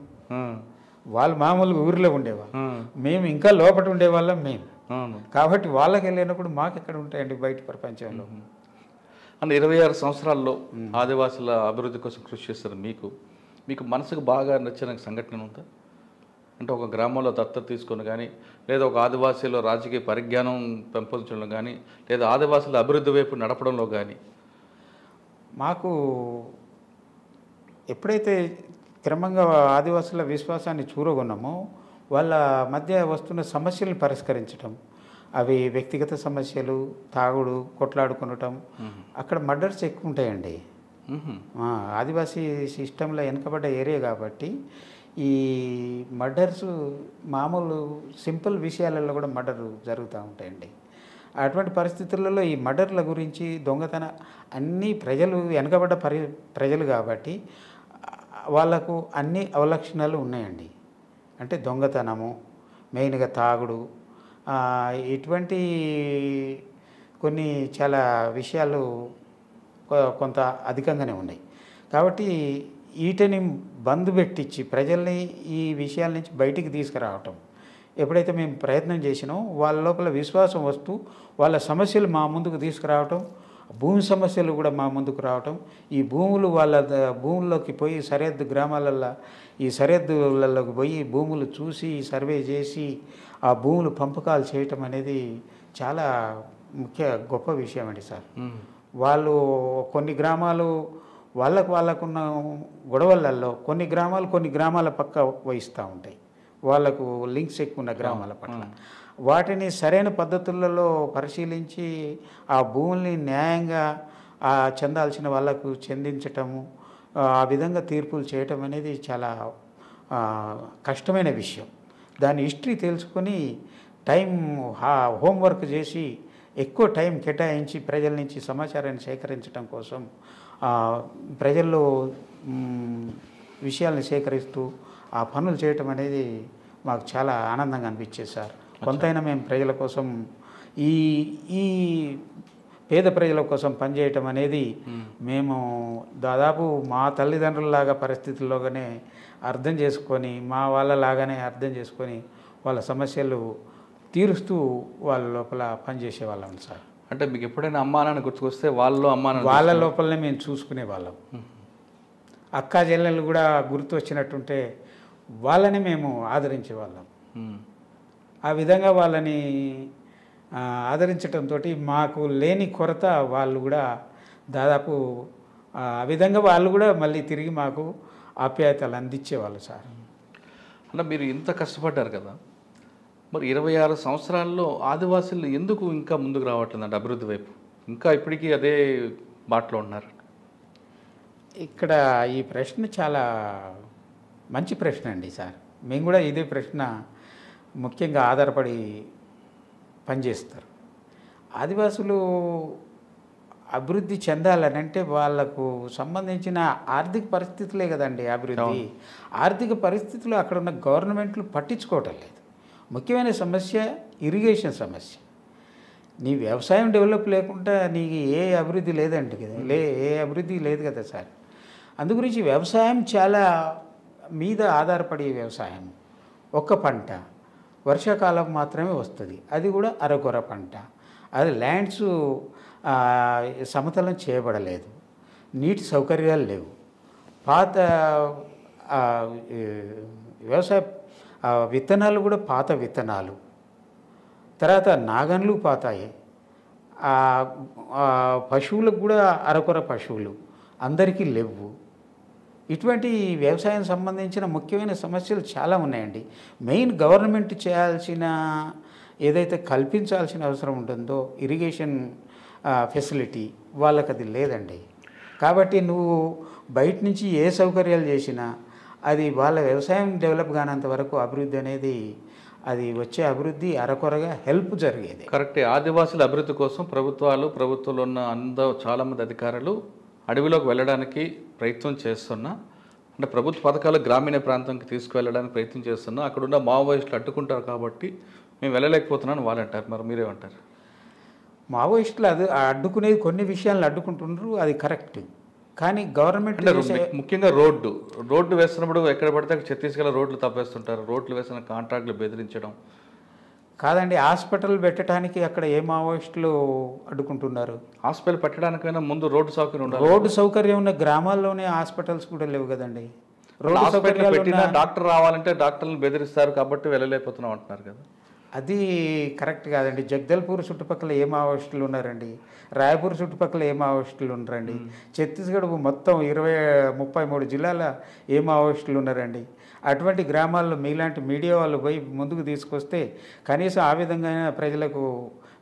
వాళ్ళు మామూలుగా ఊరిలో ఉండేవాళ్ళు, మేము ఇంకా లోపల ఉండేవాళ్ళం మేము. కాబట్టి వాళ్ళకి వెళ్ళినప్పుడు మాకు ఎక్కడ ఉంటాయండి బయట ప్రపంచంలో. అంటే 26 సంవత్సరాల్లో ఆదివాసుల అభివృద్ధి కోసం కృషి చేస్తారు. మీకు మనసుకు బాగా నచ్చిన సంఘటన ఉందా? అంటే ఒక గ్రామంలో దత్తత తీసుకొని కానీ, లేదా ఒక ఆదివాసీలో రాజకీయ పరిజ్ఞానం పెంపొందించడంలో కానీ, లేదా ఆదివాసుల అభివృద్ధి వైపు నడపడంలో కానీ. మాకు ఎప్పుడైతే క్రమంగా ఆదివాసుల విశ్వాసాన్ని చూరగొన్నామో వాళ్ళ మధ్య వస్తున్న సమస్యలను పరిష్కరించడం, అవి వ్యక్తిగత సమస్యలు, తాగుడు, కొట్లాడుకునటం, అక్కడ మర్డర్స్ ఎక్కువ ఉంటాయండి. ఆదివాసీ సిస్టంలో వెనుకబడ్డ ఏరియా కాబట్టి ఈ మర్డర్స్ మామూలు సింపుల్ విషయాలలో కూడా మర్డర్ జరుగుతూ ఉంటాయండి. అటువంటి పరిస్థితులలో ఈ మర్డర్ల గురించి దొంగతన అన్నీ ప్రజలు వెనుకబడ్డ ప్రజలు కాబట్టి వాళ్ళకు అన్ని అవలక్షణాలు ఉన్నాయండి. అంటే దొంగతనము, మెయిన్గా తాగుడు, ఇటువంటి కొన్ని చాలా విషయాలు కొంత అధికంగానే ఉన్నాయి. కాబట్టి వీటిని బంద్ పెట్టించి ప్రజల్ని ఈ విషయాల నుంచి బయటికి తీసుకురావటం, ఎప్పుడైతే మేము ప్రయత్నం చేసినామో వాళ్ళ లోపల విశ్వాసం వస్తూ వాళ్ళ సమస్యలు మా ముందుకు తీసుకురావటం, భూమి సమస్యలు కూడా మా ముందుకు రావటం, ఈ భూములు వాళ్ళ భూముల్లోకి పోయి సరిహద్దు గ్రామాలల్లో ఈ సరిహద్దులలోకి పోయి భూములు చూసి సర్వే చేసి ఆ భూములు పంపకాలు చేయటం అనేది చాలా గొప్ప విషయం అండి సార్. వాళ్ళు కొన్ని గ్రామాలు వాళ్ళకున్న గొడవలలో కొన్ని గ్రామాల పక్క వహిస్తూ ఉంటాయి, వాళ్ళకు లింక్స్ ఎక్కువ ఉన్న గ్రామాల పట్ల. వాటిని సరైన పద్ధతులలో పరిశీలించి ఆ భూముల్ని న్యాయంగా చెందాల్సిన వాళ్ళకు చెందించటము, ఆ విధంగా తీర్పులు చేయటం అనేది చాలా కష్టమైన విషయం. దాని హిస్టరీ తెలుసుకొని హోంవర్క్ చేసి ఎక్కువ టైం కేటాయించి ప్రజల నుంచి సమాచారాన్ని సేకరించడం కోసం ప్రజల్లో విషయాల్ని సేకరిస్తూ ఆ పనులు చేయటం అనేది మాకు చాలా ఆనందంగా అనిపించేది సార్. కొంతైనా మేము ప్రజల కోసం ఈ పేద ప్రజల కోసం పనిచేయటం అనేది మేము దాదాపు మా తల్లిదండ్రులలాగా పరిస్థితుల్లోగానే అర్థం చేసుకొని, మా వాళ్ళలాగానే అర్థం చేసుకొని వాళ్ళ సమస్యలు తీరుస్తూ వాళ్ళ లోపల పనిచేసే వాళ్ళం సార్. అంటే మీకు ఎప్పుడైనా అమ్మానాన్ని గుర్తుకొస్తే వాళ్ళ లోపలనే మేము చూసుకునే వాళ్ళం. అక్కా చెల్లెళ్ళు కూడా గుర్తు వచ్చినట్టుంటే వాళ్ళని మేము ఆదరించే వాళ్ళం. ఆ విధంగా వాళ్ళని ఆదరించడంతో మాకు లేని కొరత వాళ్ళు కూడా దాదాపు ఆ విధంగా వాళ్ళు కూడా మళ్ళీ తిరిగి మాకు ఆప్యాయతలు అందించేవాళ్ళు సార్. అంటే మీరు ఇంత కష్టపడ్డారు కదా, మరి 26 సంవత్సరాల్లో ఆదివాసులు ఎందుకు ఇంకా ముందుకు రావట్లేదండి అభివృద్ధి వైపు? ఇంకా ఇప్పటికీ అదే బాటలో ఉన్నారు. ఇక్కడ ఈ ప్రశ్న చాలా మంచి ప్రశ్న అండి సార్. మేము కూడా ఇదే ప్రశ్న ముఖ్యంగా ఆధారపడి పనిచేస్తారు. ఆదివాసులు అభివృద్ధి చెందాలనంటే వాళ్ళకు సంబంధించిన ఆర్థిక పరిస్థితులే కదండి అభివృద్ధి. ఆర్థిక పరిస్థితులు అక్కడ ఉన్న గవర్నమెంట్లు పట్టించుకోవటం లేదు. ముఖ్యమైన సమస్య ఇరిగేషన్ సమస్య. నీ వ్యవసాయం డెవలప్ లేకుండా నీకు ఏ అభివృద్ధి లేదండి కదా, ఏ అభివృద్ధి లేదు కదా సార్. అందుగురించి వ్యవసాయం చాలా మీద ఆధారపడే వ్యవసాయం. ఒక్క పంట వర్షాకాలం మాత్రమే వస్తుంది, అది కూడా అరకొర పంట. అది ల్యాండ్స్ సమతలం చేయబడలేదు, నీటి సౌకర్యాలు లేవు, పాత వ్యవసాయ విత్తనాలు కూడా పాత విత్తనాలు, తర్వాత నాగన్లు పాతాయి, పశువులకు కూడా అరకొర పశువులు అందరికీ లేవు. ఇటువంటి వ్యవసాయం సంబంధించిన ముఖ్యమైన సమస్యలు చాలా ఉన్నాయండి. మెయిన్ గవర్నమెంట్ చేయాల్సిన ఏదైతే కల్పించాల్సిన అవసరం ఉంటుందో ఇరిగేషన్ ఫెసిలిటీ వాళ్ళకి అది లేదండి. కాబట్టి నువ్వు బయట నుంచి ఏ సౌకర్యాలు చేసినా అది వాళ్ళ వ్యవసాయం డెవలప్ కానంత వరకు అభివృద్ధి అనేది అది వచ్చే అభివృద్ధి అరకొరగా హెల్ప్ జరిగేది. కరెక్టే. ఆదివాసుల అభివృద్ధి కోసం ప్రభుత్వంలో ఉన్న చాలామంది అధికారులు అడవిలోకి వెళ్ళడానికి ప్రయత్నం చేస్తున్నా, అంటే ప్రభుత్వ పథకాలు గ్రామీణ ప్రాంతానికి తీసుకువెళ్ళడానికి ప్రయత్నం చేస్తున్నా, అక్కడున్న మావోయిస్టులు అడ్డుకుంటారు కాబట్టి మేము వెళ్ళలేకపోతున్నాను వాళ్ళు అంటారు. మరి మీరేమంటారు? మావోయిస్టులు అది అడ్డుకునేది కొన్ని విషయాలను అడ్డుకుంటున్నారు, అది కరెక్ట్. కానీ గవర్నమెంట్ ముఖ్యంగా రోడ్డు వేస్తున్నప్పుడు ఎక్కడ పడితే ఛత్తీస్గఢ్ రోడ్లు తప్పేస్తుంటారు, రోడ్లు వేసిన కాంట్రాక్టులు బెదిరించడం. కాదండి, హాస్పిటల్ పెట్టడానికి అక్కడ ఏ మావోయిస్టులు అడ్డుకుంటున్నారు? హాస్పిటల్ పెట్టడానికైనా ముందు రోడ్డు సౌకర్యం ఉండాలి. రోడ్డు సౌకర్యం ఉన్న గ్రామాల్లోనే హాస్పిటల్స్ కూడా లేవు కదండి. రోడ్డు సౌకర్యం పెట్టినా డాక్టర్ రావాలంటే డాక్టర్లను బెదిరిస్తారు కాబట్టి వెళ్ళలేకపోతున్నాం అంటున్నారు కదా. అది కరెక్ట్ కాదండి. జగదల్పూర్ చుట్టుపక్కల ఏ మావోయిస్టులు ఉన్నారండి? రాయపూర్ చుట్టుపక్కల ఏ మావోయిస్టులు ఉన్నారండి? ఛత్తీస్గఢ్ మొత్తం 33 జిల్లాల ఏ మావోయిస్టులు ఉన్నారండి? అటువంటి గ్రామాల్లో మీలాంటి మీడియా వాళ్ళు పోయి ముందుకు తీసుకొస్తే కనీసం ఆ విధంగా ప్రజలకు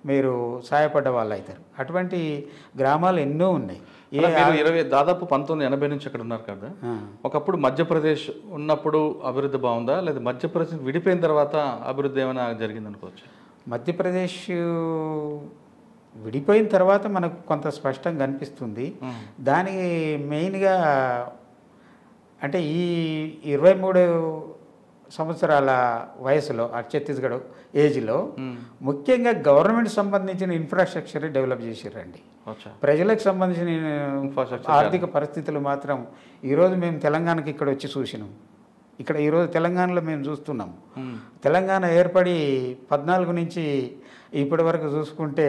మీరు సహాయపడ్డ వాళ్ళు అవుతారు. అటువంటి గ్రామాలు ఎన్నో ఉన్నాయి. దాదాపు 1980 నుంచి అక్కడ ఉన్నారు కదా. ఒకప్పుడు మధ్యప్రదేశ్ ఉన్నప్పుడు అభివృద్ధి బాగుందా, లేదా మధ్యప్రదేశ్ విడిపోయిన తర్వాత అభివృద్ధి ఏమైనా జరిగింది అనుకోవచ్చు? మధ్యప్రదేశ్ విడిపోయిన తర్వాత మనకు కొంత స్పష్టంగా కనిపిస్తుంది. దానికి మెయిన్గా అంటే ఈ 23 సంవత్సరాల వయసులో ఛత్తీస్గఢ్ ఏజ్లో ముఖ్యంగా గవర్నమెంట్ సంబంధించిన ఇన్ఫ్రాస్ట్రక్చర్ డెవలప్ చేసిరండి. ప్రజలకు సంబంధించిన ఆర్థిక పరిస్థితులు మాత్రం ఈరోజు మేము తెలంగాణకి ఇక్కడ వచ్చి చూసినాం. ఇక్కడ ఈరోజు తెలంగాణలో మేము చూస్తున్నాం. తెలంగాణ ఏర్పడి 14 నుంచి ఇప్పటి వరకు చూసుకుంటే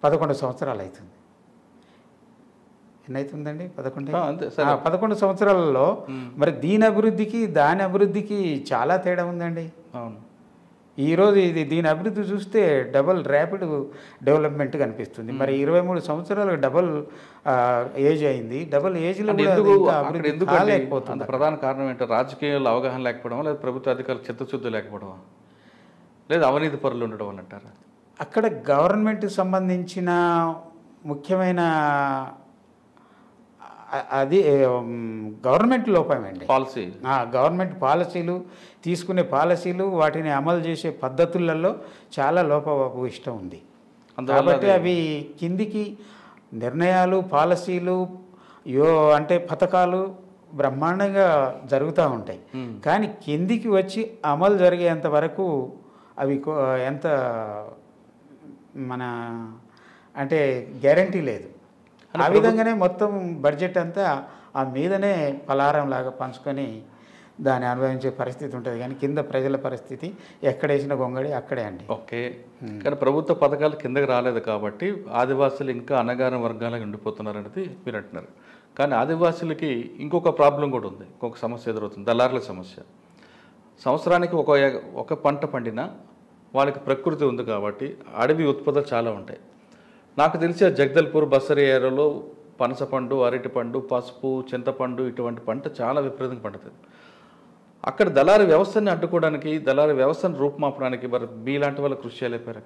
11 సంవత్సరాలు అవుతుంది. ఎన్నైతుందండి? 11 సంవత్సరాలలో మరి దీని అభివృద్ధికి దాని అభివృద్ధికి చాలా తేడా ఉందండి. అవును. ఈరోజు దీని అభివృద్ధి చూస్తే డబల్ ర్యాపిడ్ డెవలప్మెంట్ కనిపిస్తుంది. మరి 23 సంవత్సరాలు డబల్ ఏజ్ అయింది. డబల్ ఏజ్లో అంత ప్రధాన కారణం ఏంటో రాజకీయాల్లో అవగాహన లేకపోవడం, లేదా ప్రభుత్వ అధికారులు చిత్తశుద్ధి లేకపోవడం, లేదా అవినీతి పరులు ఉండడం అని అంటారా? అక్కడ గవర్నమెంట్కి సంబంధించిన ముఖ్యమైన అది గవర్నమెంట్ లోపమండి. పాలసీ, గవర్నమెంట్ పాలసీలు తీసుకునే పాలసీలు వాటిని అమలు చేసే పద్ధతులలో చాలా లోపభూయిష్టం ఉంది. కాబట్టి అవి కిందికి నిర్ణయాలు పాలసీలు అంటే పథకాలు బ్రహ్మాండంగా జరుగుతూ ఉంటాయి. కానీ కిందికి వచ్చి అమలు జరిగేంత వరకు అవి ఎంత అంటే గ్యారంటీ లేదు. ఆ విధంగానే మొత్తం బడ్జెట్ అంతా ఆ మీదనే పలారం లాగా పంచుకొని దాన్ని అనుభవించే పరిస్థితి ఉంటుంది. కానీ కింద ప్రజల పరిస్థితి ఎక్కడేసిన గొంగడి అక్కడే అండి. ఓకే. కానీ ప్రభుత్వ పథకాలు కిందకి రాలేదు కాబట్టి ఆదివాసులు ఇంకా అణగారిన వర్గాలకు ఉండిపోతున్నారు అనేది మీరు అంటున్నారు. కానీ ఆదివాసులకి ఇంకొక ప్రాబ్లం కూడా ఉంది, ఇంకొక సమస్య ఎదురవుతుంది, దళారుల సమస్య. సంవత్సరానికి ఒక పంట పండినా వాళ్ళకి ప్రకృతి ఉంది కాబట్టి అడవి ఉత్పత్తులు చాలా ఉంటాయి. నాకు తెలిసి జగదల్పూర్ బస్తర్ ఏరియాలో పనసపండు, అరటిపండు, పసుపు, చింతపండు ఇటువంటి పంట చాలా విపరీతంగా పండుతుంది. అక్కడ దళారీ వ్యవస్థని అడ్డుకోవడానికి, దళారీ వ్యవస్థను రూపుమాపడానికి మరి మీలాంటి వాళ్ళు కృషి చేయలేపారు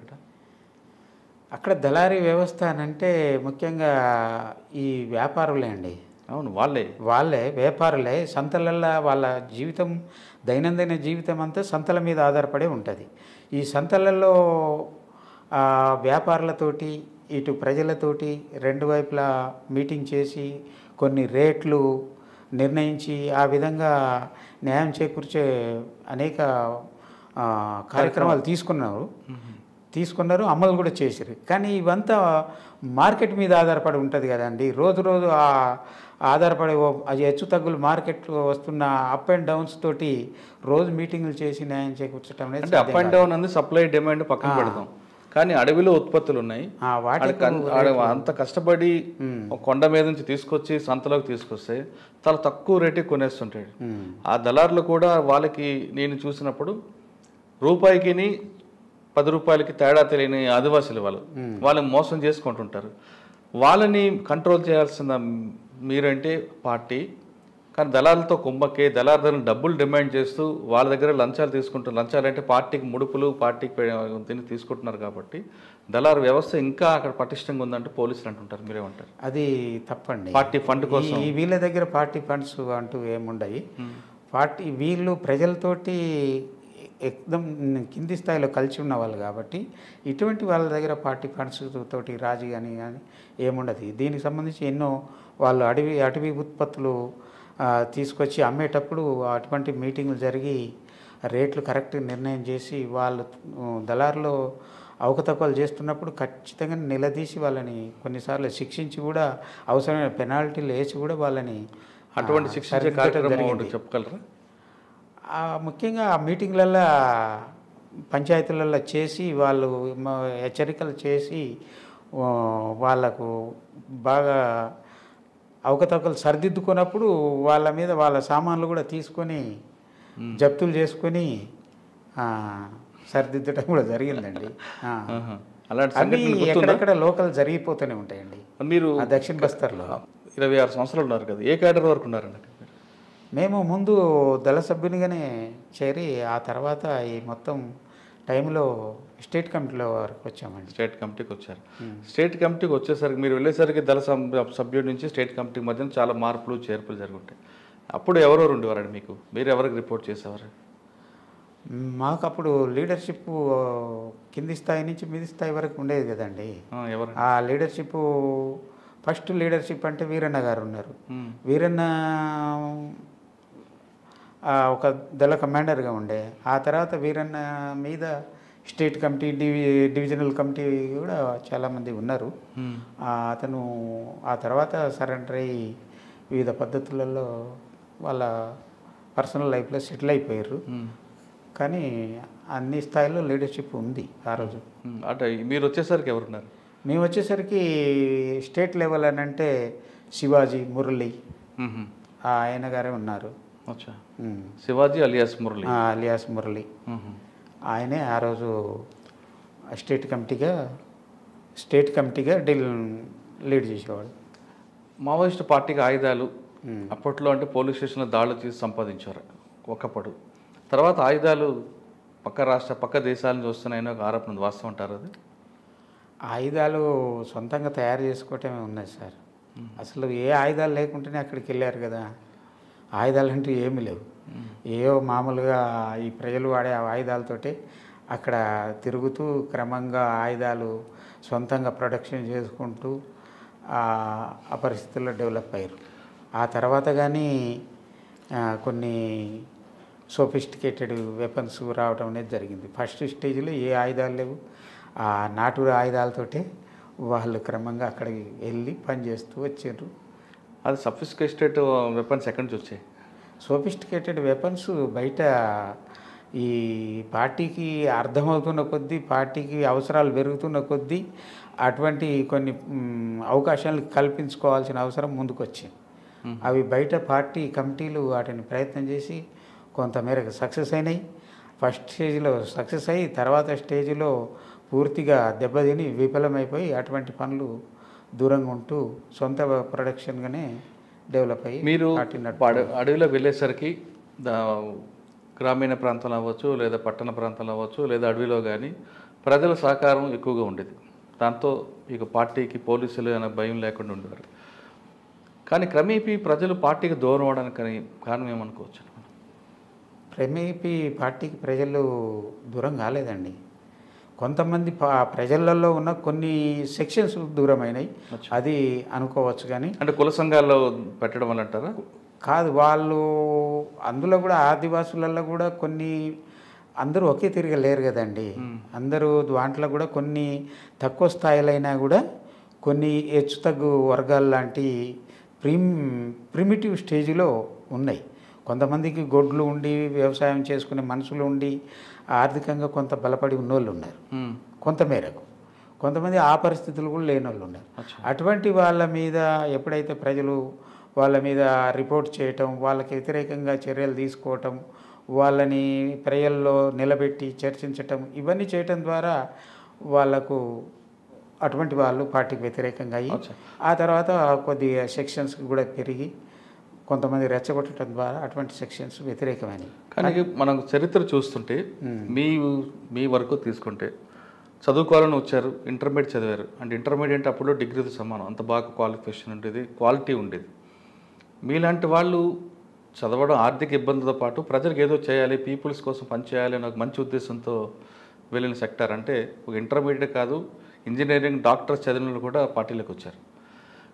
అక్కడ దళారీ వ్యవస్థ అంటే ముఖ్యంగా ఈ వ్యాపారులే అండి. అవును, వాళ్ళే వ్యాపారులే. సంతలల్లో వాళ్ళ జీవితం, దైనందిన జీవితం అంతా సంతల మీద ఆధారపడి ఉంటుంది. ఈ సంతలలో వ్యాపారులతోటి ఇటు ప్రజలతోటి రెండు వైపులా మీటింగ్ చేసి కొన్ని రేట్లు నిర్ణయించి ఆ విధంగా న్యాయం చేకూర్చే అనేక కార్యక్రమాలు తీసుకున్నారు, అమలు కూడా చేశారు. కానీ ఇవంతా మార్కెట్ మీద ఆధారపడి ఉంటుంది కదండి. రోజు ఆధారపడి అది హెచ్చు తగ్గులు మార్కెట్లో వస్తున్న అప్ అండ్ డౌన్స్ తోటి రోజు మీటింగులు చేసి న్యాయం చేకూర్చడం అనేది అప్ అండ్ డౌన్ అనేది సప్లై డిమాండ్ పక్కన పెడతాం. కానీ అడవిలో ఉత్పత్తులు ఉన్నాయి, అంత కష్టపడి కొండ మీద నుంచి తీసుకొచ్చి సంతలోకి తీసుకొస్తే చాలా తక్కువ రేటుకి కొనేస్తుంటాడు. ఆ దళారులు కూడా వాళ్ళకి నేను చూసినప్పుడు రూపాయికి 10 రూపాయలకి తేడా తెలియని ఆదివాసులు వాళ్ళని మోసం చేసుకుంటుంటారు. వాళ్ళని కంట్రోల్ చేయాల్సిన మీరంటే పార్టీ, కానీ దళాలతో కుమ్మక్కే దళారు దగ్గర డబ్బులు డిమాండ్ చేస్తూ వాళ్ళ దగ్గర లంచాలు తీసుకుంటారు. లంచాలు అంటే పార్టీకి ముడుపులు, పార్టీకి తీసుకుంటున్నారు. కాబట్టి దళారు వ్యవస్థ ఇంకా అక్కడ పటిష్టంగా ఉందంటే పోలీసులు అంటుంటారు. మీరేమంటారు? అది తప్పండి. పార్టీ ఫండ్ కోసం వీళ్ళ దగ్గర పార్టీ ఫండ్స్ అంటూ ఏముండయి. వీళ్ళు ప్రజలతోటి ఎక్దం కింది స్థాయిలో కలిసి ఉన్న వాళ్ళు కాబట్టి ఇటువంటి వాళ్ళ దగ్గర పార్టీ ఫండ్స్ తోటి రాజీ కానీ ఏముండదు. దీనికి సంబంధించి ఎన్నో వాళ్ళు అటవీ ఉత్పత్తులు తీసుకొచ్చి అమ్మేటప్పుడు అటువంటి మీటింగులు జరిగి రేట్లు కరెక్ట్ నిర్ణయం చేసి వాళ్ళు దళారులో అవకతవకలు చేస్తున్నప్పుడు ఖచ్చితంగా నిలదీసి వాళ్ళని కొన్నిసార్లు శిక్షించి కూడా అవసరమైన పెనాల్టీలు వేసి కూడా వాళ్ళని అటువంటి శిక్షించే కార్యక్రమం చెప్పగలరా? ముఖ్యంగా ఆ మీటింగ్లలో పంచాయతీలలో చేసి వాళ్ళు హెచ్చరికలు చేసి వాళ్ళకు బాగా అవకతవకలు సరిదిద్దుకున్నప్పుడు వాళ్ళ మీద వాళ్ళ సామాన్లు కూడా తీసుకొని జప్తులు చేసుకొని సరిదిద్దడం కూడా జరిగిందండి. అవి ఎక్కడెక్కడ లోకల్ జరిగిపోతూనే ఉంటాయండి. మీరు దక్షిణ బస్తర్లో 26 సంవత్సరాలు ఉన్నారు కదా, ఏ కేడర్ వరకు ఉన్నారండి? మేము ముందు దళ సభ్యునిగానే చేరి ఆ తర్వాత ఈ మొత్తం టైంలో స్టేట్ కమిటీలో వరకు వచ్చామండి. స్టేట్ కమిటీకి వచ్చారు. స్టేట్ కమిటీకి వచ్చేసరికి మీరు వెళ్ళేసరికి దళ సభ్యుడి నుంచి స్టేట్ కమిటీ మధ్య చాలా మార్పులు చేర్పులు జరుగుతాయి. అప్పుడు ఎవరెవరు ఉండేవారండి మీకు? మీరు ఎవరికి రిపోర్ట్ చేసేవారు? మాకు అప్పుడు లీడర్షిప్ కింది స్థాయి నుంచి మీది స్థాయి వరకు ఉండేది కదండి. ఆ లీడర్షిప్ ఫస్ట్ లీడర్షిప్ అంటే వీరన్న గారు ఉన్నారు. వీరన్న ఒక దళ కమాండర్గా ఉండే. ఆ తర్వాత వీరన్న మీద స్టేట్ కమిటీ, డివిజనల్ కమిటీ కూడా చాలామంది ఉన్నారు. అతను ఆ తర్వాత సరెండర్ అయ్యి వివిధ పద్ధతులలో వాళ్ళ పర్సనల్ లైఫ్లో సెటిల్ అయిపోయారు. కానీ అన్ని స్థాయిలో లీడర్షిప్ ఉంది ఆ రోజు. అంటే మీరు వచ్చేసరికి ఎవరున్నారు? మేము వచ్చేసరికి స్టేట్ లెవెల్ అని అంటే శివాజీ, మురళి ఆయన గారే ఉన్నారు. అచ్చా, శివాజీ అలియాస్ మురళి. అలియాస్ మురళి ఆయనే ఆ రోజు స్టేట్ కమిటీగా లీడ్ చేసేవాడు. మావోయిస్టు పార్టీకి ఆయుధాలు అప్పట్లో అంటే పోలీస్ స్టేషన్లో దాడులు చేసి సంపాదించారు ఒకప్పుడు. తర్వాత ఆయుధాలు పక్క దేశాల నుంచి వస్తున్నాయని ఒక ఆరోపణ ఉంది, వాస్తవం అంటారు అది? ఆయుధాలు సొంతంగా తయారు చేసుకోవటమే ఉన్నాయి సార్. అసలు ఏ ఆయుధాలు లేకుంటేనే అక్కడికి వెళ్ళారు కదా. ఆయుధాలు అంటూ ఏమీ లేవు. ఏవో మామూలుగా ఈ ప్రజలు వాడే ఆయుధాలతోటే అక్కడ తిరుగుతూ క్రమంగా ఆయుధాలు సొంతంగా ప్రొడక్షన్ చేసుకుంటూ ఆ పరిస్థితుల్లో డెవలప్ అయ్యారు. ఆ తర్వాత కానీ కొన్ని సోఫిస్టికేటెడ్ వెపన్స్ రావడం అనేది జరిగింది. ఫస్ట్ స్టేజ్లో ఏ ఆయుధాలు లేవు. ఆ నాటు ఆయుధాలతోటే వాళ్ళు క్రమంగా అక్కడికి వెళ్ళి పనిచేస్తూ వచ్చారు. అది సఫిస్టికేటెడ్ వెపన్స్ ఎక్కడి నుంచి వచ్చాయి? సోఫిస్టికేటెడ్ వెపన్స్ బయట ఈ పార్టీకి అర్థమవుతున్న కొద్దీ, పార్టీకి అవసరాలు పెరుగుతున్న కొద్దీ అటువంటి కొన్ని అవకాశాలు కల్పించుకోవాల్సిన అవసరం ముందుకు వచ్చింది. అవి బయట పార్టీ కమిటీలు వాటిని ప్రయత్నం చేసి కొంతమేరకు సక్సెస్ అయినాయి. ఫస్ట్ స్టేజ్లో సక్సెస్ అయ్యి తర్వాత స్టేజ్లో పూర్తిగా దెబ్బతిని విఫలమైపోయి అటువంటి పనులు దూరంగా ఉంటూ సొంత ప్రొడక్షన్గానే డెవలప్ అయ్యి మీరు అడవిలో వెళ్ళేసరికి గ్రామీణ ప్రాంతంలో అవ్వచ్చు, లేదా పట్టణ ప్రాంతంలో అవ్వచ్చు, లేదా అడవిలో కానీ ప్రజల సహకారం ఎక్కువగా ఉండేది. దాంతో ఇక పార్టీకి పోలీసులు అనే భయం లేకుండా ఉండేవారు. కానీ క్రమేపీ ప్రజలు పార్టీకి దూరం అవడానికి కారణం ఏమనుకోవచ్చు? క్రమేపీ పార్టీకి ప్రజలు దూరం కాలేదండి. కొంతమంది ప్రజలలో ఉన్న కొన్ని సెక్షన్స్ దూరమైనాయి, అది అనుకోవచ్చు. కానీ అంటే కుల సంఘాల్లో పెట్టడం వల్ల అంటారా? కాదు, వాళ్ళు అందులో కూడా ఆదివాసులలో కూడా కొన్ని అందరూ ఒకే తిరిగి లేరు కదండి. అందరూ దాంట్లో కూడా కొన్ని తక్కువ స్థాయిలైనా కూడా కొన్ని హెచ్చు తగ్గు వర్గాలు లాంటి ప్రిమిటివ్ స్టేజ్లో ఉన్నాయి. కొంతమందికి గొడ్లు ఉండి వ్యవసాయం చేసుకునే మనుషులు ఉండి ఆర్థికంగా కొంత బలపడి ఉన్నోళ్ళు ఉన్నారు కొంతమేరకు. కొంతమంది ఆ పరిస్థితులు కూడా లేని వాళ్ళు ఉన్నారు. అటువంటి వాళ్ళ మీద ఎప్పుడైతే ప్రజలు వాళ్ళ మీద రిపోర్ట్ చేయటం, వాళ్ళకి వ్యతిరేకంగా చర్యలు తీసుకోవటం, వాళ్ళని ప్రజల్లో నిలబెట్టి చర్చించటం, ఇవన్నీ చేయటం ద్వారా వాళ్ళకు అటువంటి వాళ్ళు పార్టీకి వ్యతిరేకంగా అయ్యి ఆ తర్వాత కొద్దిగా సెక్షన్స్కి కూడా పెరిగి కొంతమంది రెచ్చగొట్టడం ద్వారా అటువంటి సెక్షన్స్ వ్యతిరేకమైనవి. కానీ మనం చరిత్ర చూస్తుంటే మీ వరకు తీసుకుంటే చదువుకోవాలని వచ్చారు, ఇంటర్మీడియట్ చదివారు. అంటే ఇంటర్మీడియట్ అప్పుడు డిగ్రీతో సమానం, అంత బాగా క్వాలిఫికేషన్ ఉండేది, క్వాలిటీ ఉండేది. మీలాంటి వాళ్ళు చదవడం ఆర్థిక ఇబ్బందులతో పాటు ప్రజలకు ఏదో చేయాలి, పీపుల్స్ కోసం పనిచేయాలి అని ఒక మంచి ఉద్దేశంతో వెళ్ళిన సెక్టర్. అంటే ఒక ఇంటర్మీడియట్ కాదు, ఇంజనీరింగ్, డాక్టర్స్ చదివిన కూడా పార్టీలోకి వచ్చారు.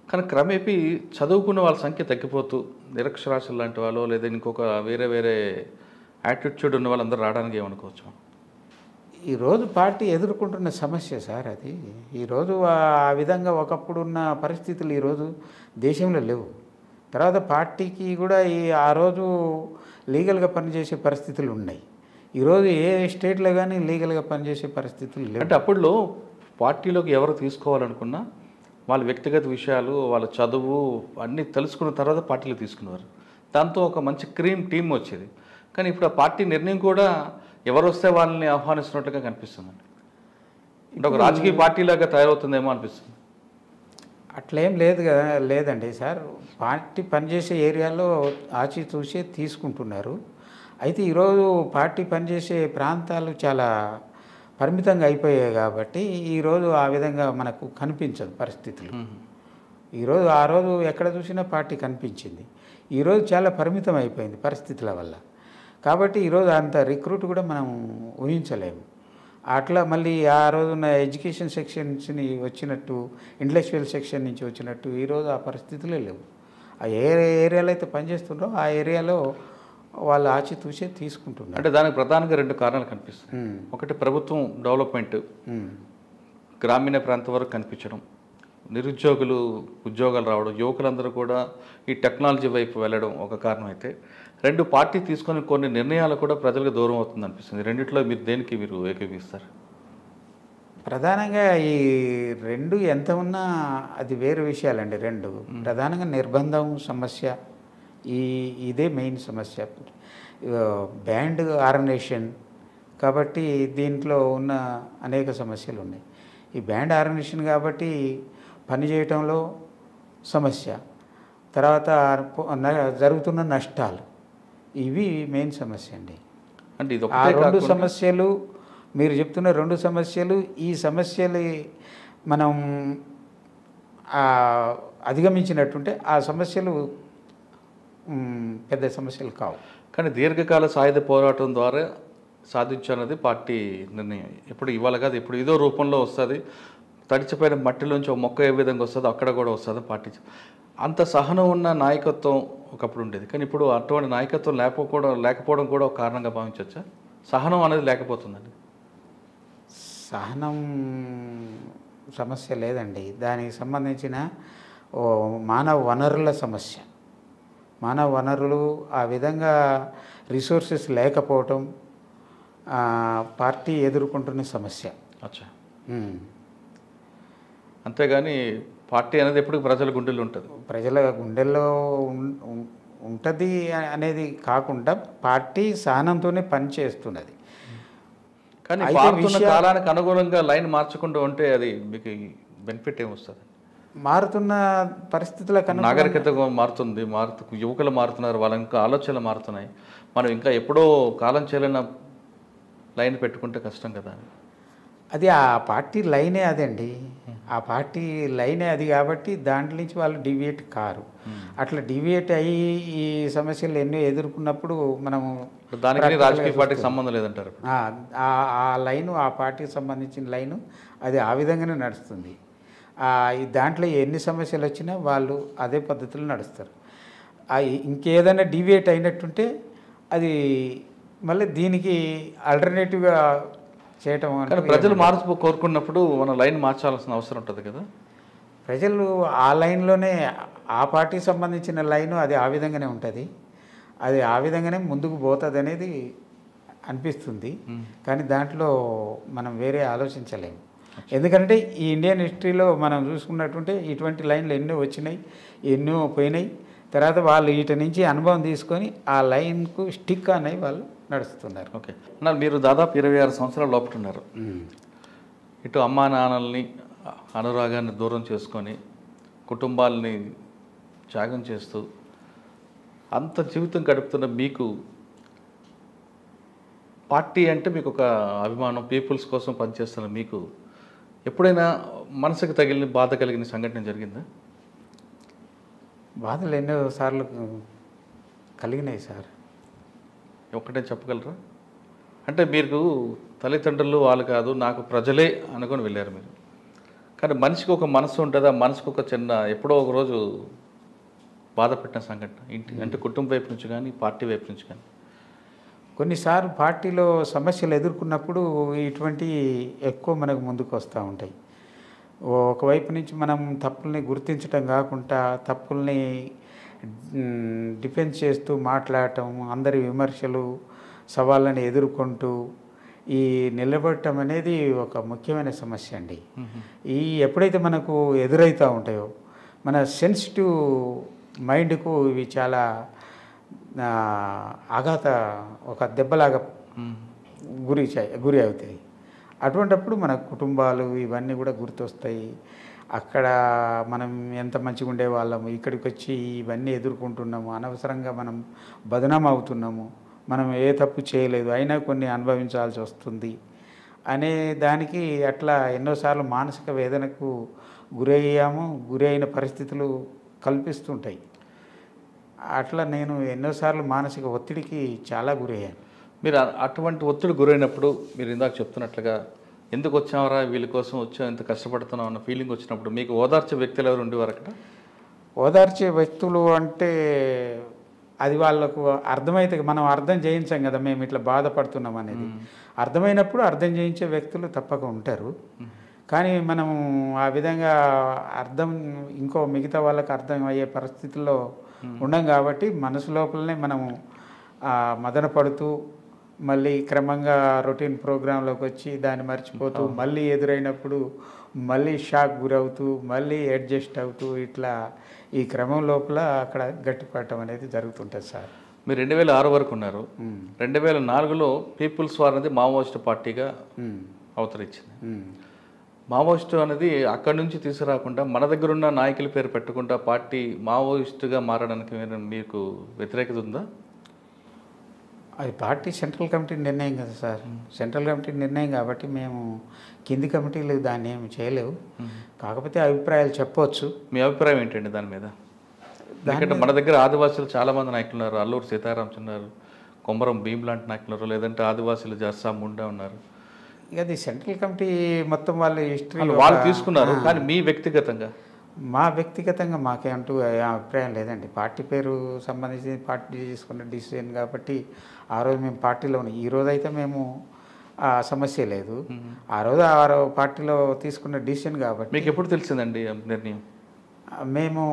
కానీ క్రమేపీ చదువుకున్న వాళ్ళ సంఖ్య తగ్గిపోతూ నిరక్షరాస్యులు లాంటి వాళ్ళు లేదా ఇంకొక వేరే యాటిట్యూడ్ ఉన్న వాళ్ళందరూ రావడానికి ఏమనుకోవచ్చు? ఈరోజు పార్టీ ఎదుర్కొంటున్న సమస్య సార్ అది. ఈరోజు ఆ విధంగా ఒకప్పుడున్న పరిస్థితులు ఈరోజు దేశంలో లేవు. తర్వాత పార్టీకి కూడా ఆ రోజు లీగల్గా పనిచేసే పరిస్థితులు ఉన్నాయి. ఈరోజు ఏ స్టేట్లో కానీ లీగల్గా పనిచేసే పరిస్థితులు లేవు. అంటే అప్పుడులో పార్టీలోకి ఎవరు తీసుకోవాలనుకున్నా వాళ్ళ వ్యక్తిగత విషయాలు, వాళ్ళ చదువు అన్నీ తెలుసుకున్న తర్వాత పార్టీలో తీసుకున్నారు. దాంతో ఒక మంచి టీం వచ్చేది. కానీ ఇప్పుడు ఆ పార్టీ నిర్ణయం కూడా ఎవరు వస్తే వాళ్ళని ఆహ్వానిస్తున్నట్లుగా కనిపిస్తుందండి. అంటే ఒక రాజకీయ పార్టీలాగా తయారవుతుందేమో అనిపిస్తుంది. అట్లేం లేదు కదా, లేదండి సార్. పార్టీ పనిచేసే ఏరియాలో ఆచితూచి తీసుకుంటున్నారు. అయితే ఈరోజు పార్టీ పనిచేసే ప్రాంతాలు చాలా పరిమితంగా అయిపోయాయి కాబట్టి ఈరోజు ఆ విధంగా మనకు కనిపించదు పరిస్థితులు. ఈరోజు ఆ రోజు ఎక్కడ చూసినా పార్టీ కనిపించింది. ఈరోజు చాలా పరిమితం అయిపోయింది పరిస్థితుల వల్ల. కాబట్టి ఈరోజు అంత రిక్రూట్ కూడా మనం ఊహించలేము. అట్లా మళ్ళీ ఆ రోజున ఎడ్యుకేషన్ సెక్షన్స్ని వచ్చినట్టు, ఇండస్ట్రియల్ సెక్షన్ నుంచి వచ్చినట్టు ఈరోజు ఆ పరిస్థితులే లేవు. ఆ ఏ ఏరియాలో అయితే పనిచేస్తుండ్రో ఆ ఏరియాలో వాళ్ళు ఆచితూచే తీసుకుంటున్నారు. అంటే దానికి ప్రధానంగా 2 కారణాలు కనిపిస్తాయి. ఒకటి ప్రభుత్వం డెవలప్మెంట్ గ్రామీణ ప్రాంతం వరకు కనిపించడం, నిరుద్యోగులు ఉద్యోగాలు రావడం, యువకులందరూ కూడా ఈ టెక్నాలజీ వైపు వెళ్ళడం ఒక కారణం అయితే, రెండు పార్టీ తీసుకొని కొన్ని నిర్ణయాలు కూడా ప్రజలకు దూరం అవుతుంది అనిపిస్తుంది. రెండిట్లో మీరు దేనికి మీరు ఏకీపిస్తారు? ప్రధానంగా ఈ రెండు ఎంత ఉన్నా అది వేరు విషయాలండి. రెండు ప్రధానంగా నిర్బంధం సమస్య, ఇదే మెయిన్ సమస్య. బ్యాండ్ ఆర్గనైజేషన్ కాబట్టి దీంట్లో ఉన్న అనేక సమస్యలు ఉన్నాయి. ఈ బ్యాండ్ ఆర్గనైజేషన్ కాబట్టి పని చేయటంలో సమస్య, తర్వాత జరుగుతున్న నష్టాలు, ఇవి మెయిన్ సమస్య అండి. అంటే ఇది ఆ రెండు సమస్యలు, మీరు చెప్తున్న రెండు సమస్యలు, ఈ సమస్యలు మనం అధిగమించినట్టుంటే ఆ సమస్యలు పెద్ద సమస్యలు కావు. కానీ దీర్ఘకాల సాయుధ పోరాటం ద్వారా సాధించాలన్నది పార్టీ నిర్ణయం. ఎప్పుడు ఇవాళ కాదు, ఇప్పుడు ఏదో రూపంలో వస్తుంది. తడిచిపోయిన మట్టిలోంచి ఒక మొక్క ఏ విధంగా వస్తుందో అక్కడ కూడా వస్తుంది పార్టీ. అంత సహనం ఉన్న నాయకత్వం ఒకప్పుడు ఉండేది, కానీ ఇప్పుడు అటువంటి నాయకత్వం లేకపోవడం కూడా ఒక కారణంగా భావించవచ్చా? సహనం అనేది లేకపోతుందండి. సహనం సమస్య లేదండి, దానికి సంబంధించిన మానవ వనరుల సమస్య. మానవ వనరులు ఆ విధంగా రిసోర్సెస్ లేకపోవటం పార్టీ ఎదుర్కొంటున్న సమస్య. అచ్చా. అంతేగాని పార్టీ అనేది ఎప్పుడు ప్రజల గుండెల్లో ఉంటుంది. ప్రజల గుండెల్లో ఉంటుంది అనేది కాకుండా పార్టీ సహనంతోనే పనిచేస్తున్నది. కానీ మారుతున్న కాలానికి అనుగుణంగా లైన్ మార్చకుండా ఉంటే అది మీకు బెనిఫిట్ ఏమొస్తుంది? మారుతున్న పరిస్థితుల కన్నా నాగరికత మారుతుంది, యువకులు మారుతున్నారు, వాళ్ళ ఇంకా ఆలోచనలు మారుతున్నాయి. మనం ఇంకా ఎప్పుడో కాలం చేయలేన లైన్ పెట్టుకుంటే కష్టం కదా. అది ఆ పార్టీ లైనే అదండి, ఆ పార్టీ లైనే అది కాబట్టి దాంట్లో నుంచి వాళ్ళు డివియేట్ కారు. అట్లా డివియేట్ అయ్యి ఈ సమస్యలు ఎన్నో ఎదుర్కొన్నప్పుడు మనము దానికి రాజకీయ పార్టీకి సంబంధం లేదంటారు. ఆ లైను, ఆ పార్టీకి సంబంధించిన లైను అది ఆ విధంగానే నడుస్తుంది. దాంట్లో ఎన్ని సమస్యలు వచ్చినా వాళ్ళు అదే పద్ధతిలో నడుస్తారు. ఇంకేదైనా డివియేట్ అయినట్టుంటే అది మళ్ళీ దీనికి ఆల్టర్నేటివ్గా చేయటం. కానీ ప్రజలు మార్పు కోరుకున్నప్పుడు మన లైన్ మార్చాల్సిన అవసరం ఉంటుంది కదా. ప్రజలు ఆ లైన్లోనే, ఆ పార్టీకి సంబంధించిన లైను అది ఆ విధంగానే ఉంటుంది, అది ఆ విధంగానే ముందుకు పోతుంది అనేది అనిపిస్తుంది. కానీ దాంట్లో మనం వేరే ఆలోచించలేము. ఎందుకంటే ఈ ఇండియన్ హిస్టరీలో మనం చూసుకున్నట్టుంటే ఇటువంటి లైన్లు ఎన్నో వచ్చినాయి, ఎన్నో పోయినాయి. తర్వాత వాళ్ళు వీటి నుంచి అనుభవం తీసుకొని ఆ లైన్కు స్టిక్ అనేవి వాళ్ళు నడుస్తున్నారు. ఓకే అన్న, మీరు దాదాపు 26 సంవత్సరాల లోపల ఉన్నారు. ఇటు అమ్మా నాన్నల్ని అనురాగాన్ని దూరం చేసుకొని కుటుంబాలని త్యాగం చేస్తూ అంత జీవితం గడుపుతున్న మీకు పార్టీ అంటే మీకు ఒక అభిమానం, పీపుల్స్ కోసం పనిచేస్తున్న మీకు ఎప్పుడైనా మనసుకు తగిలిన బాధ కలిగిన సంఘటన జరిగిందా? బాధలు ఎన్నోసార్లు కలిగినాయి సార్. ఒక్కటే చెప్పగలరా? అంటే మీకు తల్లిదండ్రులు వాళ్ళు కాదు, నాకు ప్రజలే అనుకొని వెళ్ళారు మీరు. కానీ మనిషికి ఒక మనసు ఉంటుంది, ఆ మనసుకు ఒక చిన్న ఎప్పుడో ఒక రోజు బాధపెట్టిన సంఘటన ఇంటి అంటే కుటుంబం వైపు నుంచి కానీ పార్టీ వైపు నుంచి కానీ? కొన్నిసార్లు పార్టీలో సమస్యలు ఎదుర్కొన్నప్పుడు ఇటువంటి ఎక్కువ మనకు ముందుకు వస్తూ ఉంటాయి. ఒకవైపు నుంచి మనం తప్పుల్ని గుర్తించడం కాకుండా తప్పుల్ని డిఫెన్స్ చేస్తూ మాట్లాడటం, అందరి విమర్శలు సవాళ్ళని ఎదుర్కొంటూ ఈ నిలబడటం అనేది ఒక ముఖ్యమైన సమస్య అండి. ఈ ఎప్పుడైతే మనకు ఎదురవుతూ ఉంటాయో మన సెన్సిటివ్ మైండ్కు ఇవి చాలా ఒక దెబ్బలాగా గురి అవుతాయి. అటువంటప్పుడు మన కుటుంబాలు ఇవన్నీ కూడా గుర్తొస్తాయి. అక్కడ మనం ఎంత మంచిగా ఉండేవాళ్ళము, ఇక్కడికి వచ్చి ఇవన్నీ ఎదుర్కొంటున్నాము, అనవసరంగా మనం బదనాం అవుతున్నాము, మనం ఏ తప్పు చేయలేదు అయినా కొన్ని అనుభవించాల్సి వస్తుంది అనే దానికి అట్లా ఎన్నోసార్లు మానసిక వేదనకు గురైన పరిస్థితులు కల్పిస్తుంటాయి. అట్లా నేను ఎన్నోసార్లు మానసిక ఒత్తిడికి చాలా గురయ్యాను. మీరు అటువంటి ఒత్తిడి గురైనప్పుడు మీరు ఇందాక చెప్తున్నట్లుగా ఎందుకు వచ్చామరా వీళ్ళ కోసం వచ్చాం, ఎంత కష్టపడుతున్నాం అన్న ఫీలింగ్ వచ్చినప్పుడు మీకు ఓదార్చే వ్యక్తులు ఎవరు ఉండేవారు అక్కడ? ఓదార్చే వ్యక్తులు అంటే అది వాళ్ళకు అర్థమైతే మనం అర్థం చేయించాం కదా మేము ఇట్లా బాధపడుతున్నాం అనేది. అర్థమైనప్పుడు అర్థం చేయించే వ్యక్తులు తప్పక ఉంటారు. కానీ మనం ఆ విధంగా అర్థం ఇంకో మిగతా వాళ్ళకి అర్థం అయ్యే పరిస్థితుల్లో ఉండం కాబట్టి మనసు లోపలనే మనము మదన పడుతూ మళ్ళీ క్రమంగా రొటీన్ ప్రోగ్రాంలోకి వచ్చి దాన్ని మర్చిపోతూ మళ్ళీ ఎదురైనప్పుడు మళ్ళీ షాక్ గురవుతూ మళ్ళీ అడ్జస్ట్ అవుతూ ఇట్లా ఈ క్రమం లోపల అక్కడ గట్టిపడటం అనేది జరుగుతుంటుంది సార్. మీరు 2006 వరకు ఉన్నారు. 2004లో పీపుల్స్ వార్ అనేది మావోయిస్ట్ పార్టీగా అవతరించింది. మావోయిస్టు అనేది అక్కడి నుంచి తీసుకురాకుండా మన దగ్గర ఉన్న నాయకుల పేరు పెట్టకుండా పార్టీ మావోయిస్టుగా మారడానికి మీకు వ్యతిరేకత ఉందా? అది పార్టీ సెంట్రల్ కమిటీ నిర్ణయం కదా సార్. సెంట్రల్ కమిటీ నిర్ణయం కాబట్టి మేము కింది కమిటీలు దాన్ని ఏమి చేయలేవు. కాకపోతే అభిప్రాయాలు చెప్పవచ్చు. మీ అభిప్రాయం ఏంటండి దాని మీద? ఎందుకంటే మన దగ్గర ఆదివాసులు చాలామంది నాయకులు ఉన్నారు. అల్లూరు సీతారామ్స్ ఉన్నారు, కొమరం భీమ్ లాంటి నాయకులు ఉన్నారు, లేదంటే ఆదివాసులు జర్సా ముండా ఉన్నారు. ఇక అది సెంట్రల్ కమిటీ మొత్తం వాళ్ళ హిస్టరీ వాళ్ళు తీసుకున్నారు. కానీ మీ వ్యక్తిగతంగా మా వ్యక్తిగతంగా మాకేమంటూ అభిప్రాయం లేదండి. పార్టీ పేరు సంబంధించి పార్టీ తీసుకున్న డిసిజన్ కాబట్టి ఆ రోజు మేము పార్టీలో ఉన్నాం. ఈ రోజు అయితే మేము ఆ సమస్య లేదు. ఆ రోజు పార్టీలో తీసుకున్న డిసిజన్ కాబట్టి. మీకు ఎప్పుడు తెలిసిందండి నిర్ణయం? మేము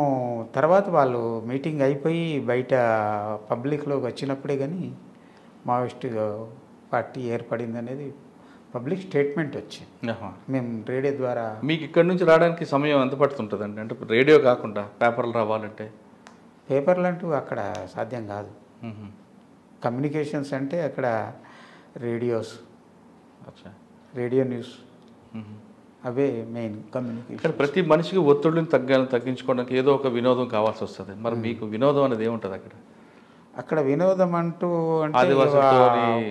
తర్వాత వాళ్ళు మీటింగ్ అయిపోయి బయట పబ్లిక్లోకి వచ్చినప్పుడే కానీ మావోయిస్ట్ పార్టీ ఏర్పడింది అనేది పబ్లిక్ స్టేట్మెంట్ వచ్చింది. మేము రేడియో ద్వారా. మీకు ఇక్కడ నుంచి రావడానికి సమయం ఎంత పడుతుంటుందండి? అంటే రేడియో కాకుండా పేపర్లు రావాలంటే? పేపర్లు అంటూ అక్కడ సాధ్యం కాదు. కమ్యూనికేషన్స్ అంటే అక్కడ రేడియోస్, రేడియో న్యూస్ అవే మెయిన్ కమ్యూనికేషన్. ప్రతి మనిషికి ఒత్తిడిని తగ్గించుకోవడానికి ఏదో ఒక వినోదం కావాల్సి వస్తుంది. మరి మీకు వినోదం అనేది ఏముంటుంది అక్కడ? అక్కడ వినోదం అంటూ అంటే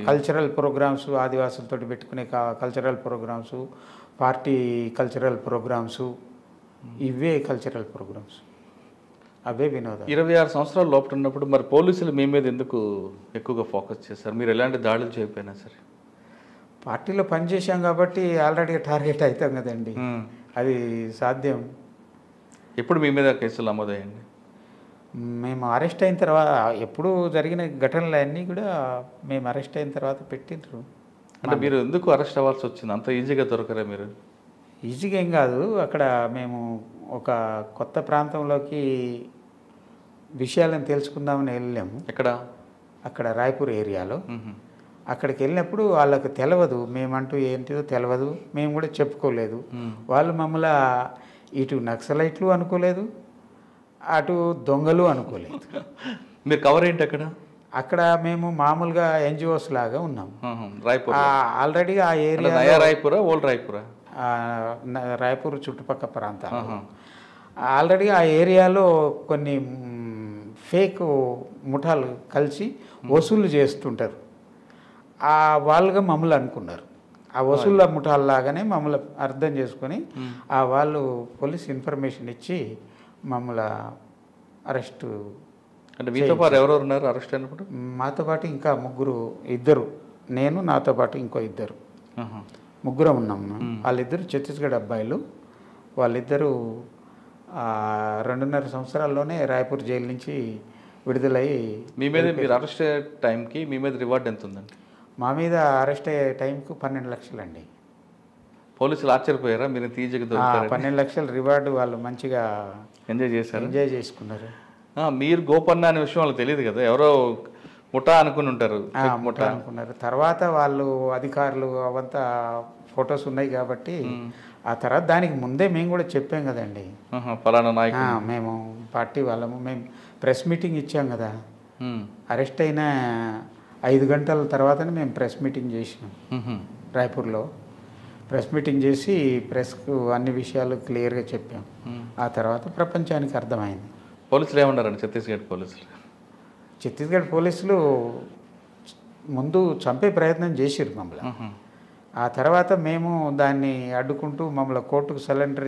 కల్చరల్ ప్రోగ్రామ్స్, ఆదివాసులతో పెట్టుకునే cultural programmes, party cultural programmes, ఇవే కల్చరల్ ప్రోగ్రామ్స్, అవే వినోదం. 26 సంవత్సరాల లోపల ఉన్నప్పుడు మరి పోలీసులు మీ మీద ఎందుకు ఎక్కువగా ఫోకస్ చేశారు? మీరు ఎలాంటి దాడులు చేయకపోయినా సరే పార్టీలో పనిచేసాం కాబట్టి ఆల్రెడీ టార్గెట్ అవుతాం కదండి. అది సాధ్యం. ఎప్పుడు మీ మీద కేసులు నమోదయ్యండి? మేము అరెస్ట్ అయిన తర్వాత ఎప్పుడు జరిగిన ఘటనలన్నీ కూడా మేము అరెస్ట్ అయిన తర్వాత పెట్టిండ్రు. అంటే మీరు ఎందుకు అరెస్ట్ అవ్వాల్సి వచ్చింది? అంత ఈజీగా దొరకరా మీరు? ఈజీగా ఏం కాదు. అక్కడ మేము ఒక కొత్త ప్రాంతంలోకి విషయాలను తెలుసుకుందామని వెళ్ళాము. ఎక్కడ? అక్కడ రాయ్పూర్ ఏరియాలో. అక్కడికి వెళ్ళినప్పుడు వాళ్ళకు తెలియదు, మేమంటూ ఏంటిదో తెలియదు, మేము కూడా చెప్పుకోలేదు. వాళ్ళు మమ్మల్ని ఇటు నక్సలైట్లు అనుకోలేదు, అటు దొంగలు అనుకోలేదు. మీరు కవర్ ఏంటి అక్కడ? అక్కడ మేము మామూలుగా ఎన్జిఓస్ లాగా ఉన్నాము. ఆల్రెడీ ఆ ఏరియా రాయ్పూరా ఓల్డ్ రాయ్పూరా? రాయ్పూర్ చుట్టుపక్కల ప్రాంతాలు. ఆల్రెడీ ఆ ఏరియాలో కొన్ని ఫేక్ ముఠాలు కలిసి వసూలు చేస్తుంటారు. ఆ వాళ్ళుగా మమ్మల్ని అనుకున్నారు. ఆ వసూళ్ళ ముఠాల్లాగానే మమ్మల్ని అర్థం చేసుకొని ఆ వాళ్ళు పోలీస్ ఇన్ఫర్మేషన్ ఇచ్చి మమ్మల్ని అరెస్టు. అంటే మీతో పాటు ఎవరెవరు ఉన్నారు అరెస్ట్ అయినప్పుడు? మాతో పాటు ఇంకా ఇద్దరు, నేను నాతో పాటు ఇంకో ఇద్దరు, ముగ్గురం ఉన్నాము. వాళ్ళిద్దరు ఛత్తీస్గఢ్ అబ్బాయిలు. వాళ్ళిద్దరూ 2.5 సంవత్సరాల్లోనే రాయ్పూర్ జైలు నుంచి విడుదలయ్యి. మీ మీద మీరు అరెస్ట్ అయ్యే టైంకి మీ మీద రివార్డ్ ఎంత ఉందండి? మా మీద అరెస్ట్ అయ్యే టైంకు 12 లక్షలండి. పోలీసులు ఆశ్చర్యపోయారా మీరు ఈజీగా దొరికారు? 12 లక్షల రివార్డు వాళ్ళు మంచిగా ఎంజాయ్ చేసుకున్నారు. మీరు గోపన్న అనే విషయం వాళ్ళకి తెలియదు కదా, ఎవరో ముఠా అనుకుని ఉంటారు. ముఠా అనుకున్నారు. తర్వాత వాళ్ళు అధికారులు అవంతా ఫొటోస్ ఉన్నాయి కాబట్టి ఆ తర్వాత దానికి ముందే మేము కూడా చెప్పాం కదండి, ఫలానా నాయకుడు మేము పార్టీ వాళ్ళము, మేము ప్రెస్ మీటింగ్ ఇచ్చాం కదా. అరెస్ట్ అయిన 5 గంటల తర్వాతనే మేము ప్రెస్ మీటింగ్ చేసినాం రాయ్పూర్లో. ప్రెస్ మీటింగ్ చేసి ప్రెస్కు అన్ని విషయాలు క్లియర్గా చెప్పాం. ఆ తర్వాత ప్రపంచానికి అర్థమైంది. పోలీసులు ఏమన్నారండి? ఛత్తీస్గఢ్ పోలీసులు ముందు చంపే ప్రయత్నం చేసిరు మమ్మల్ని. ఆ తర్వాత మేము దాన్ని అడ్డుకుంటూ మమ్మల్ని కోర్టుకు సరెండర్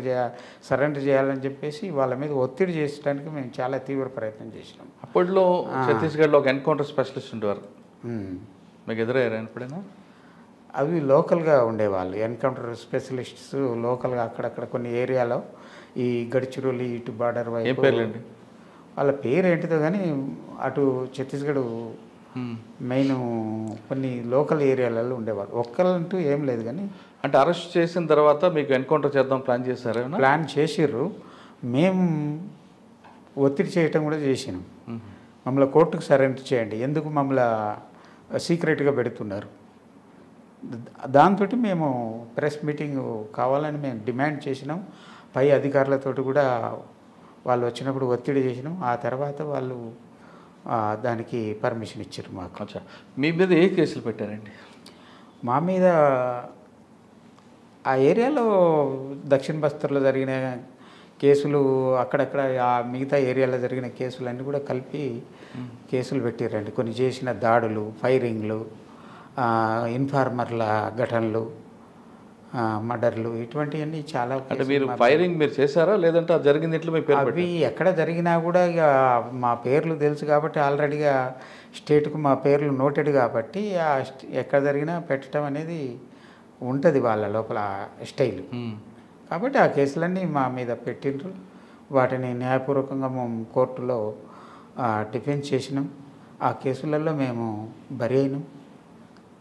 చేయాలని చెప్పేసి వాళ్ళ మీద ఒత్తిడి చేసడానికి మేము చాలా తీవ్ర ప్రయత్నం చేసినాం. అప్పట్లో ఛత్తీస్గఢ్లో ఒక ఎన్కౌంటర్ స్పెషలిస్ట్ ఉండేవారు, మీకు ఎదురయ్యారా ఎప్పుడైనా? అవి లోకల్గా ఉండేవాళ్ళు ఎన్కౌంటర్ స్పెషలిస్ట్స్. లోకల్గా అక్కడక్కడ కొన్ని ఏరియాలో ఈ గడ్చిరోలి ఇటు బార్డర్ వైపు. పేర్లండి వాళ్ళ పేరు ఏంటిదో కానీ అటు ఛత్తీస్గఢ్ మెయిన్ కొన్ని లోకల్ ఏరియాలలో ఉండేవారు. ఒక్కరంటూ ఏం లేదు కానీ అంటే అరెస్ట్ చేసిన తర్వాత మీకు ఎన్కౌంటర్ చేద్దాం ప్లాన్ చేశారు? ప్లాన్ చేసిర్రు. మేము ఒత్తిడి చేయటం కూడా చేసినాం. మమ్మల్ని కోర్టుకు సరెండర్ చేయండి, ఎందుకు మమ్మల్ని సీక్రెట్గా పెడుతున్నారు. దాంతో మేము ప్రెస్ మీటింగ్ కావాలని మేము డిమాండ్ చేసినాం. పై అధికారులతో కూడా వాళ్ళు వచ్చినప్పుడు ఒత్తిడి చేసినాం. ఆ తర్వాత వాళ్ళు దానికి పర్మిషన్ ఇచ్చారు మాకు. మీ మీద ఏ కేసులు పెట్టారండి? మా మీద ఆ ఏరియాలో దక్షిణ బస్తర్లో జరిగిన కేసులు, అక్కడక్కడ ఆ మిగతా ఏరియాలో జరిగిన కేసులన్నీ కూడా కలిపి కేసులు పెట్టారండి. కొన్ని చేసిన దాడులు, ఫైరింగ్లు, ఇన్ఫార్మర్ల ఘటనలు, మర్డర్లు, ఇటువంటివన్నీ చాలా. అంటే మీరు ఫైరింగ్ మీరు చేశారా, లేదంటే అది జరిగింది ఇట్లా మీ పేరు? అవి ఎక్కడ జరిగినా కూడా ఇక మా పేర్లు తెలుసు కాబట్టి ఆల్రెడీగా స్టేట్కు మా పేర్లు నోటెడ్ కాబట్టి ఎక్కడ జరిగినా పెట్టడం అనేది ఉంటుంది వాళ్ళ లోపల స్టైల్. కాబట్టి ఆ కేసులన్నీ మా మీద పెట్టిండ్రు. వాటిని న్యాయపూర్వకంగా మేము కోర్టులో డిఫెన్స్ చేసినాం. ఆ కేసులలో మేము బరి అయినాం.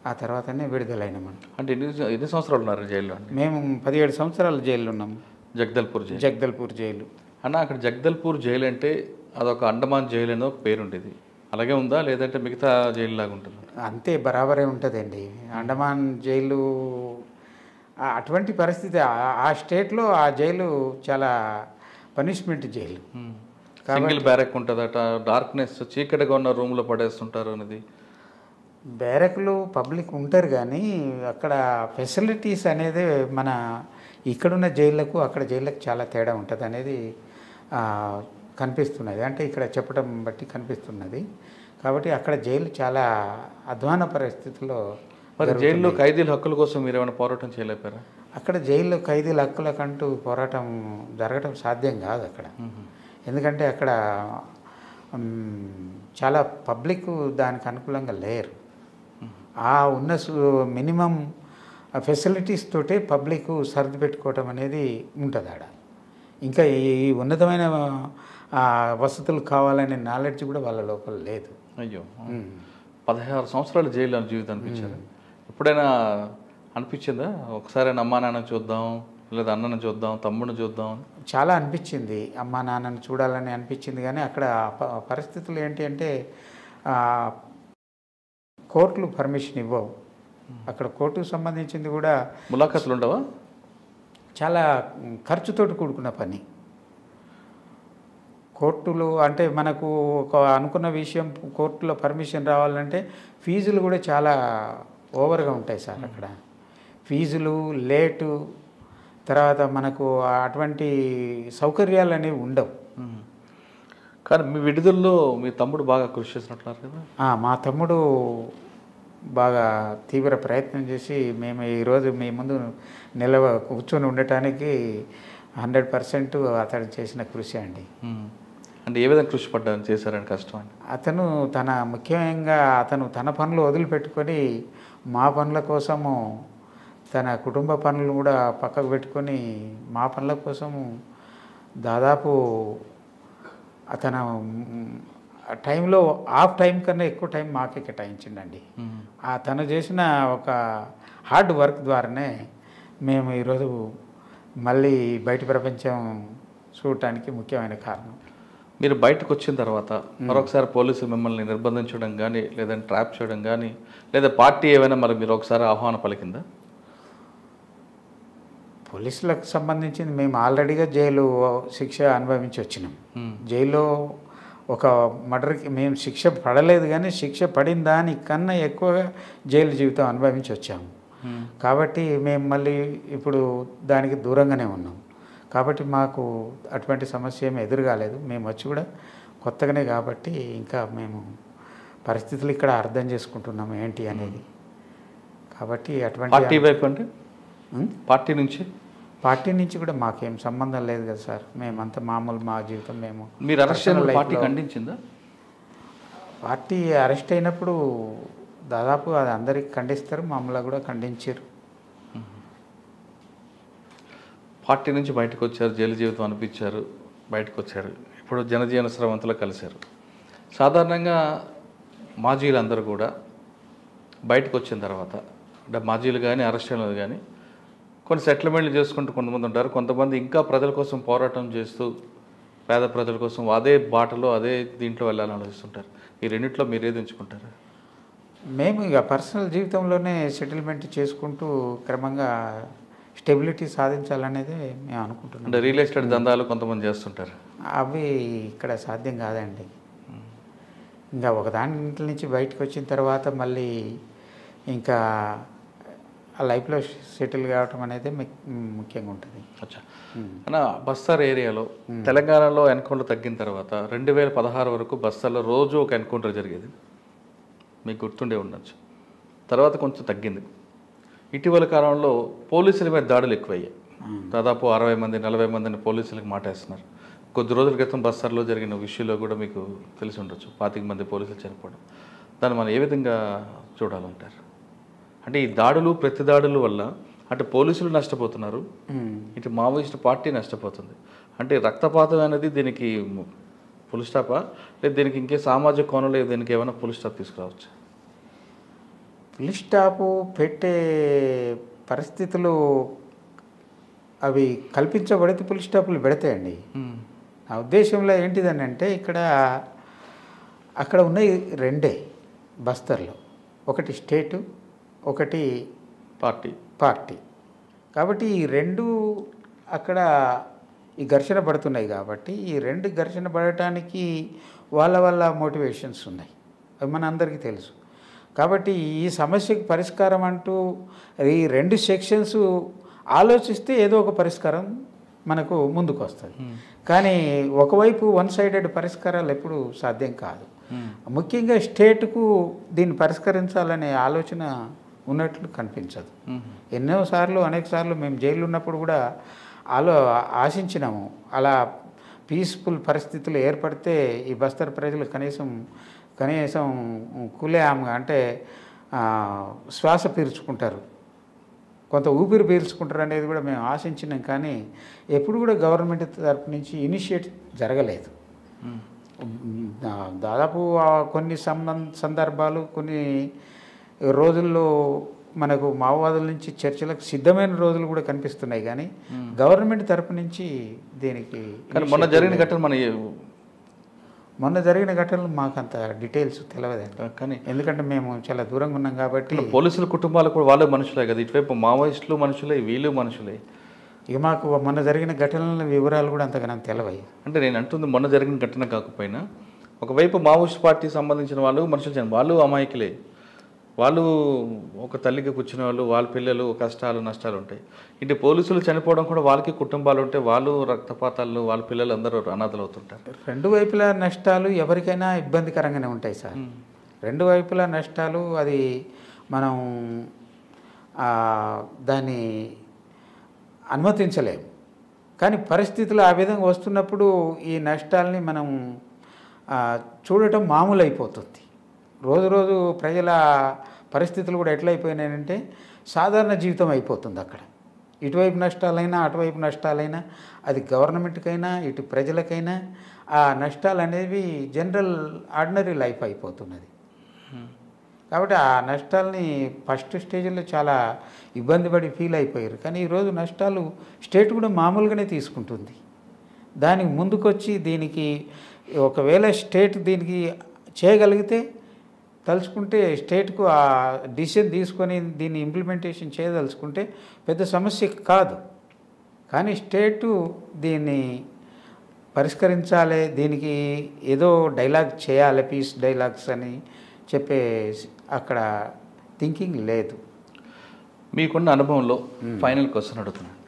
ఆ తర్వాతనే విడుదలైనామండి. అంటే ఎన్ని సంవత్సరాలు ఉన్నారు జైల్లో? మేము 17 సంవత్సరాలు జైల్లో ఉన్నాము. జగదల్పూర్ జైలు అన్న. అక్కడ జగదల్పూర్ జైలు అంటే అదొక అండమాన్ జైలు అని ఒక పేరు ఉండేది, అలాగే ఉందా లేదంటే మిగతా జైలు లాగా ఉంటుంది? అంతే బరాబరే ఉంటుందండి. అండమాన్ జైలు అటువంటి పరిస్థితి. ఆ స్టేట్లో ఆ జైలు చాలా పనిష్మెంట్ జైలు. సింగిల్ బ్యారెక్ ఉంటుందట, డార్క్నెస్, చీకటిగా ఉన్న రూమ్లో పడేస్తుంటారు అనేది. బ్యారెక్లు పబ్లిక్ ఉంటారు కానీ అక్కడ ఫెసిలిటీస్ అనేది మన ఇక్కడున్న జైళ్ళకు అక్కడ జైళ్ళకు చాలా తేడా ఉంటుంది అనేది కనిపిస్తున్నది. అంటే ఇక్కడ చెప్పడం బట్టి కనిపిస్తున్నది. కాబట్టి అక్కడ జైలు చాలా అధ్వాన పరిస్థితుల్లో. మరి జైల్లో ఖైదీల హక్కుల కోసం మీరు ఏమైనా పోరాటం చేయలేపారా? అక్కడ జైల్లో ఖైదీల హక్కులకంటూ పోరాటం జరగటం సాధ్యం కాదు అక్కడ. ఎందుకంటే అక్కడ చాలా పబ్లిక్ దానికి అనుకూలంగా లేరు. ఆ ఉన్న మినిమం ఫెసిలిటీస్ తోటే పబ్లిక్ సర్ది పెట్టుకోవటం అనేది ఉంటుంది ఆడ. ఇంకా ఈ ఉన్నతమైన వసతులు కావాలనే నాలెడ్జ్ కూడా వాళ్ళ లోపల లేదు. అయ్యో, 16 సంవత్సరాలు జైలు జీవితం అనిపించారు. ఎప్పుడైనా అనిపించిందా ఒకసారి అమ్మా నాన్న చూద్దాం, లేదా అన్నను చూద్దాం, తమ్ముడిని చూద్దాం? చాలా అనిపించింది, అమ్మా నాన్నని చూడాలని అనిపించింది. కానీ అక్కడ పరిస్థితులు ఏంటి అంటే కోర్టులు పర్మిషన్ ఇవ్వవు. అక్కడ కోర్టుకు సంబంధించింది కూడా ములాఖతులు ఉండవా? చాలా ఖర్చుతోటి కూడుకున్న పని. కోర్టులు అంటే మనకు ఒక అనుకున్న విషయం కోర్టులో పర్మిషన్ రావాలంటే ఫీజులు కూడా చాలా ఓవర్గా ఉంటాయి సార్. అక్కడ ఫీజులు, లేటు, తర్వాత మనకు అటువంటి సౌకర్యాలు అనేవి ఉండవు. కానీ మీ విడుదలలో మీ తమ్ముడు బాగా కృషి చేసినట్లున్నారు కదా? మా తమ్ముడు బాగా తీవ్ర ప్రయత్నం చేసి మేము ఈరోజు మీ ముందు కూర్చొని ఉండటానికి 100% అతడు చేసిన కృషి అండి. అంటే ఏ విధంగా కృషి పడ్డాను చేశారని కష్టం అండి? అతను ముఖ్యంగా తన పనులు వదిలిపెట్టుకొని మా పనుల కోసము, తన కుటుంబ పనులు కూడా పక్కకు పెట్టుకొని మా పనుల కోసము దాదాపు అతను టైంలో హాఫ్ టైం కన్నా ఎక్కువ టైం మాకే కేటాయించిండండి. తను చేసిన ఒక హార్డ్ వర్క్ ద్వారానే మేము ఈరోజు మళ్ళీ బయట ప్రపంచం చూడటానికి ముఖ్యమైన కారణం. మీరు బయటకు వచ్చిన తర్వాత మరొకసారి పోలీసులు మిమ్మల్ని నిర్బంధించడం కానీ, లేదంటే ట్రాప్ చేయడం కానీ, లేదా పార్టీ ఏమైనా మరి మీరు ఒకసారి ఆహ్వానం పలికిందా? పోలీసులకు సంబంధించింది మేము ఆల్రెడీగా జైలు శిక్ష అనుభవించి వచ్చినాం. జైల్లో ఒక మర్డర్కి మేము శిక్ష పడలేదు, కానీ శిక్ష పడిన దానికన్నా ఎక్కువగా జైలు జీవితం అనుభవించి వచ్చాము. కాబట్టి మేము మళ్ళీ ఇప్పుడు దానికి దూరంగానే ఉన్నాం. కాబట్టి మాకు అటువంటి సమస్య ఏమి ఎదురుగాలేదు. మేము వచ్చి కూడా కొత్తగానే కాబట్టి ఇంకా మేము పరిస్థితులు ఇక్కడ అర్థం చేసుకుంటున్నాము ఏంటి అనేది. కాబట్టి అటువంటి పార్టీ నుంచి కూడా మాకేం సంబంధం లేదు కదా సార్. మేమంతా మామూలు మా జీవితం మేము. మీరు అరెస్ట్ పార్టీ ఖండించిందా? పార్టీ అరెస్ట్ అయినప్పుడు దాదాపు అది అందరికి ఖండిస్తారు, మమ్మల్ని కూడా ఖండించారు. పార్టీ నుంచి బయటకు వచ్చారు, జైలు జీవితం అనిపించారు, బయటకు వచ్చారు, ఇప్పుడు జనజీవన స్రవంతిలో కలిశారు. సాధారణంగా మాజీలందరూ కూడా బయటకు వచ్చిన తర్వాత అంటే మాజీలు కానీ అరెస్ట్ అయినది కానీ కొన్ని సెటిల్మెంట్లు చేసుకుంటూ కొంతమంది ఉంటారు, కొంతమంది ఇంకా ప్రజల కోసం పోరాటం చేస్తూ పేద ప్రజల కోసం అదే బాటలో అదే దీంట్లో వెళ్ళాలని ఆలోచిస్తుంటారు. ఈ రెండిట్లో మీరు ఏది ఎంచుకుంటారు? మేము ఇక పర్సనల్ జీవితంలోనే సెటిల్మెంట్ చేసుకుంటూ క్రమంగా స్టెబిలిటీ సాధించాలనేది మేము అనుకుంటున్నాం. అంటే రియల్ ఎస్టేట్ దందాలు కొంతమంది చేస్తుంటారు, అవి ఇక్కడ సాధ్యం కాదండి. ఇంకా ఒక దాంట్లో నుంచి బయటకు వచ్చిన తర్వాత మళ్ళీ ఇంకా ఆ లైఫ్లో సెటిల్ కావటం అనేది ముఖ్యంగా ఉంటుంది. అచ్చా అన్న, బస్తర్ ఏరియాలో తెలంగాణలో ఎన్కౌంటర్ తగ్గిన తర్వాత 2016 వరకు బస్తర్లో రోజు ఒక ఎన్కౌంటర్ జరిగేది, మీకు గుర్తుండే ఉండొచ్చు. తర్వాత కొంచెం తగ్గింది. ఇటీవల కాలంలో పోలీసుల మీద దాడులు ఎక్కువయ్యాయి. దాదాపు 60 మంది 40 మందిని పోలీసులకు మాటేస్తున్నారు. కొద్ది రోజుల క్రితం బస్తర్లో జరిగిన విషయంలో కూడా మీకు తెలిసి ఉండొచ్చు, 25 మంది పోలీసులు చనిపోవడం. దాన్ని మనం ఏ విధంగా చూడాలంటారు? అంటే ఈ దాడులు ప్రతి దాడుల వల్ల అటు పోలీసులు నష్టపోతున్నారు, ఇటు మావోయిస్టు పార్టీ నష్టపోతుంది. అంటే రక్తపాతం అనేది దీనికి ఫుల్ స్టాపా, లేదా దీనికి ఇంకే సామాజిక కోణంలో దీనికి ఏమైనా ఫుల్ స్టాప్ తీసుకురావచ్చు? ఫుల్ స్టాపు పెట్టే పరిస్థితులు అవి కల్పించబడితే ఫుల్ స్టాపులు పెడతాయండి. నా ఉద్దేశంలో ఏంటిదని అంటే అక్కడ ఉన్నాయి రెండే బస్తర్లో, ఒకటి స్టేటు, ఒకటి పార్టీ. కాబట్టి ఈ రెండు అక్కడ ఈ ఘర్షణ పడుతున్నాయి. కాబట్టి ఈ రెండు ఘర్షణ పడటానికి వాళ్ళ మోటివేషన్స్ ఉన్నాయి, అవి మన అందరికీ తెలుసు. కాబట్టి ఈ సమస్యకు పరిష్కారం అంటూ ఈ రెండు సెక్షన్స్ ఆలోచిస్తే ఏదో ఒక పరిష్కారం మనకు ముందుకు వస్తుంది. కానీ ఒకవైపు వన్ సైడెడ్ పరిష్కారాలు ఎప్పుడు సాధ్యం కాదు. ముఖ్యంగా స్టేట్కు దీన్ని పరిష్కరించాలనే ఆలోచన ఉన్నట్లు కనిపించదు. అనేక సార్లు మేము జైలు ఉన్నప్పుడు కూడా ఆశించినాము, అలా పీస్ఫుల్ పరిస్థితులు ఏర్పడితే ఈ బస్తర్ ప్రజలు కనీసం కులేఆమ్గా అంటే శ్వాస పీల్చుకుంటారు, కొంత ఊపిరి పీల్చుకుంటారు అనేది కూడా మేము ఆశించినాం. కానీ ఎప్పుడు కూడా గవర్నమెంట్ తరపు నుంచి ఇనిషియేట్ జరగలేదు. దాదాపు కొన్ని సందర్భాలు కొన్ని రోజుల్లో మనకు మావోవాదుల నుంచి చర్చలకు సిద్ధమైన రోజులు కూడా కనిపిస్తున్నాయి. కానీ గవర్నమెంట్ తరపు నుంచి దీనికి మొన్న జరిగిన ఘటనలు మాకు అంత డీటెయిల్స్ తెలియదు. కానీ ఎందుకంటే మేము చాలా దూరంగా ఉన్నాం కాబట్టి. పోలీసుల కుటుంబాలు కూడా వాళ్ళే మనుషులే కదా, ఇటువైపు మావోయిస్టులు మనుషులే, వీళ్ళు మనుషులే. ఇక మాకు మొన్న జరిగిన ఘటనల వివరాలు కూడా అంతగా తెలియవు. అంటే నేను అంటుంది మొన్న జరిగిన ఘటన కాకపోయినా ఒకవైపు మావోయిస్ట్ పార్టీకి సంబంధించిన వాళ్ళు మనుషులు, వాళ్ళు అమాయకులే, వాళ్ళు ఒక తల్లికి కూర్చున్న వాళ్ళు, వాళ్ళ పిల్లలు కష్టాలు నష్టాలు ఉంటాయి. ఇటు పోలీసులు చనిపోవడం కూడా వాళ్ళకి కుటుంబాలు ఉంటాయి, వాళ్ళు రక్తపాతాలు, వాళ్ళ పిల్లలు అందరూ అనాథలు అవుతుంటారు. రెండు వైపుల నష్టాలు ఎవరికైనా ఇబ్బందికరంగానే ఉంటాయి సార్. రెండు వైపుల నష్టాలు అది మనం దాన్ని అనుమతించలేము. కానీ పరిస్థితులు ఆ విధంగా వస్తున్నప్పుడు ఈ నష్టాలని మనం చూడటం మామూలు అయిపోతుంది. రోజు ప్రజల పరిస్థితులు కూడా ఎట్లయిపోయినాయంటే సాధారణ జీవితం అయిపోతుంది అక్కడ. ఇటువైపు నష్టాలైనా అటువైపు నష్టాలైనా అది గవర్నమెంట్కైనా ఇటు ప్రజలకైనా ఆ నష్టాలు అనేవి జనరల్ ఆర్డినరీ లైఫ్ అయిపోతున్నది. కాబట్టి ఆ నష్టాలని ఫస్ట్ స్టేజ్లో చాలా ఇబ్బంది పడి ఫీల్ అయిపోయారు. కానీ ఈరోజు నష్టాలు స్టేట్ కూడా మామూలుగానే తీసుకుంటుంది. దానికి ముందుకొచ్చి దీనికి ఒకవేళ స్టేట్ దీనికి చేయగలిగితే తలుచుకుంటే స్టేట్కు ఆ డిసిషన్ తీసుకొని దీన్ని ఇంప్లిమెంటేషన్ చేయదలుచుకుంటే పెద్ద సమస్య కాదు. కానీ స్టేటు దీన్ని పరిష్కరించాలి, దీనికి ఏదో డైలాగ్ చేయాలి, పీస్ డైలాగ్స్ అని చెప్పే అక్కడ థింకింగ్ లేదు. మీకున్న అనుభవంలో ఫైనల్ క్వశ్చన్ అడుగుతున్నాను.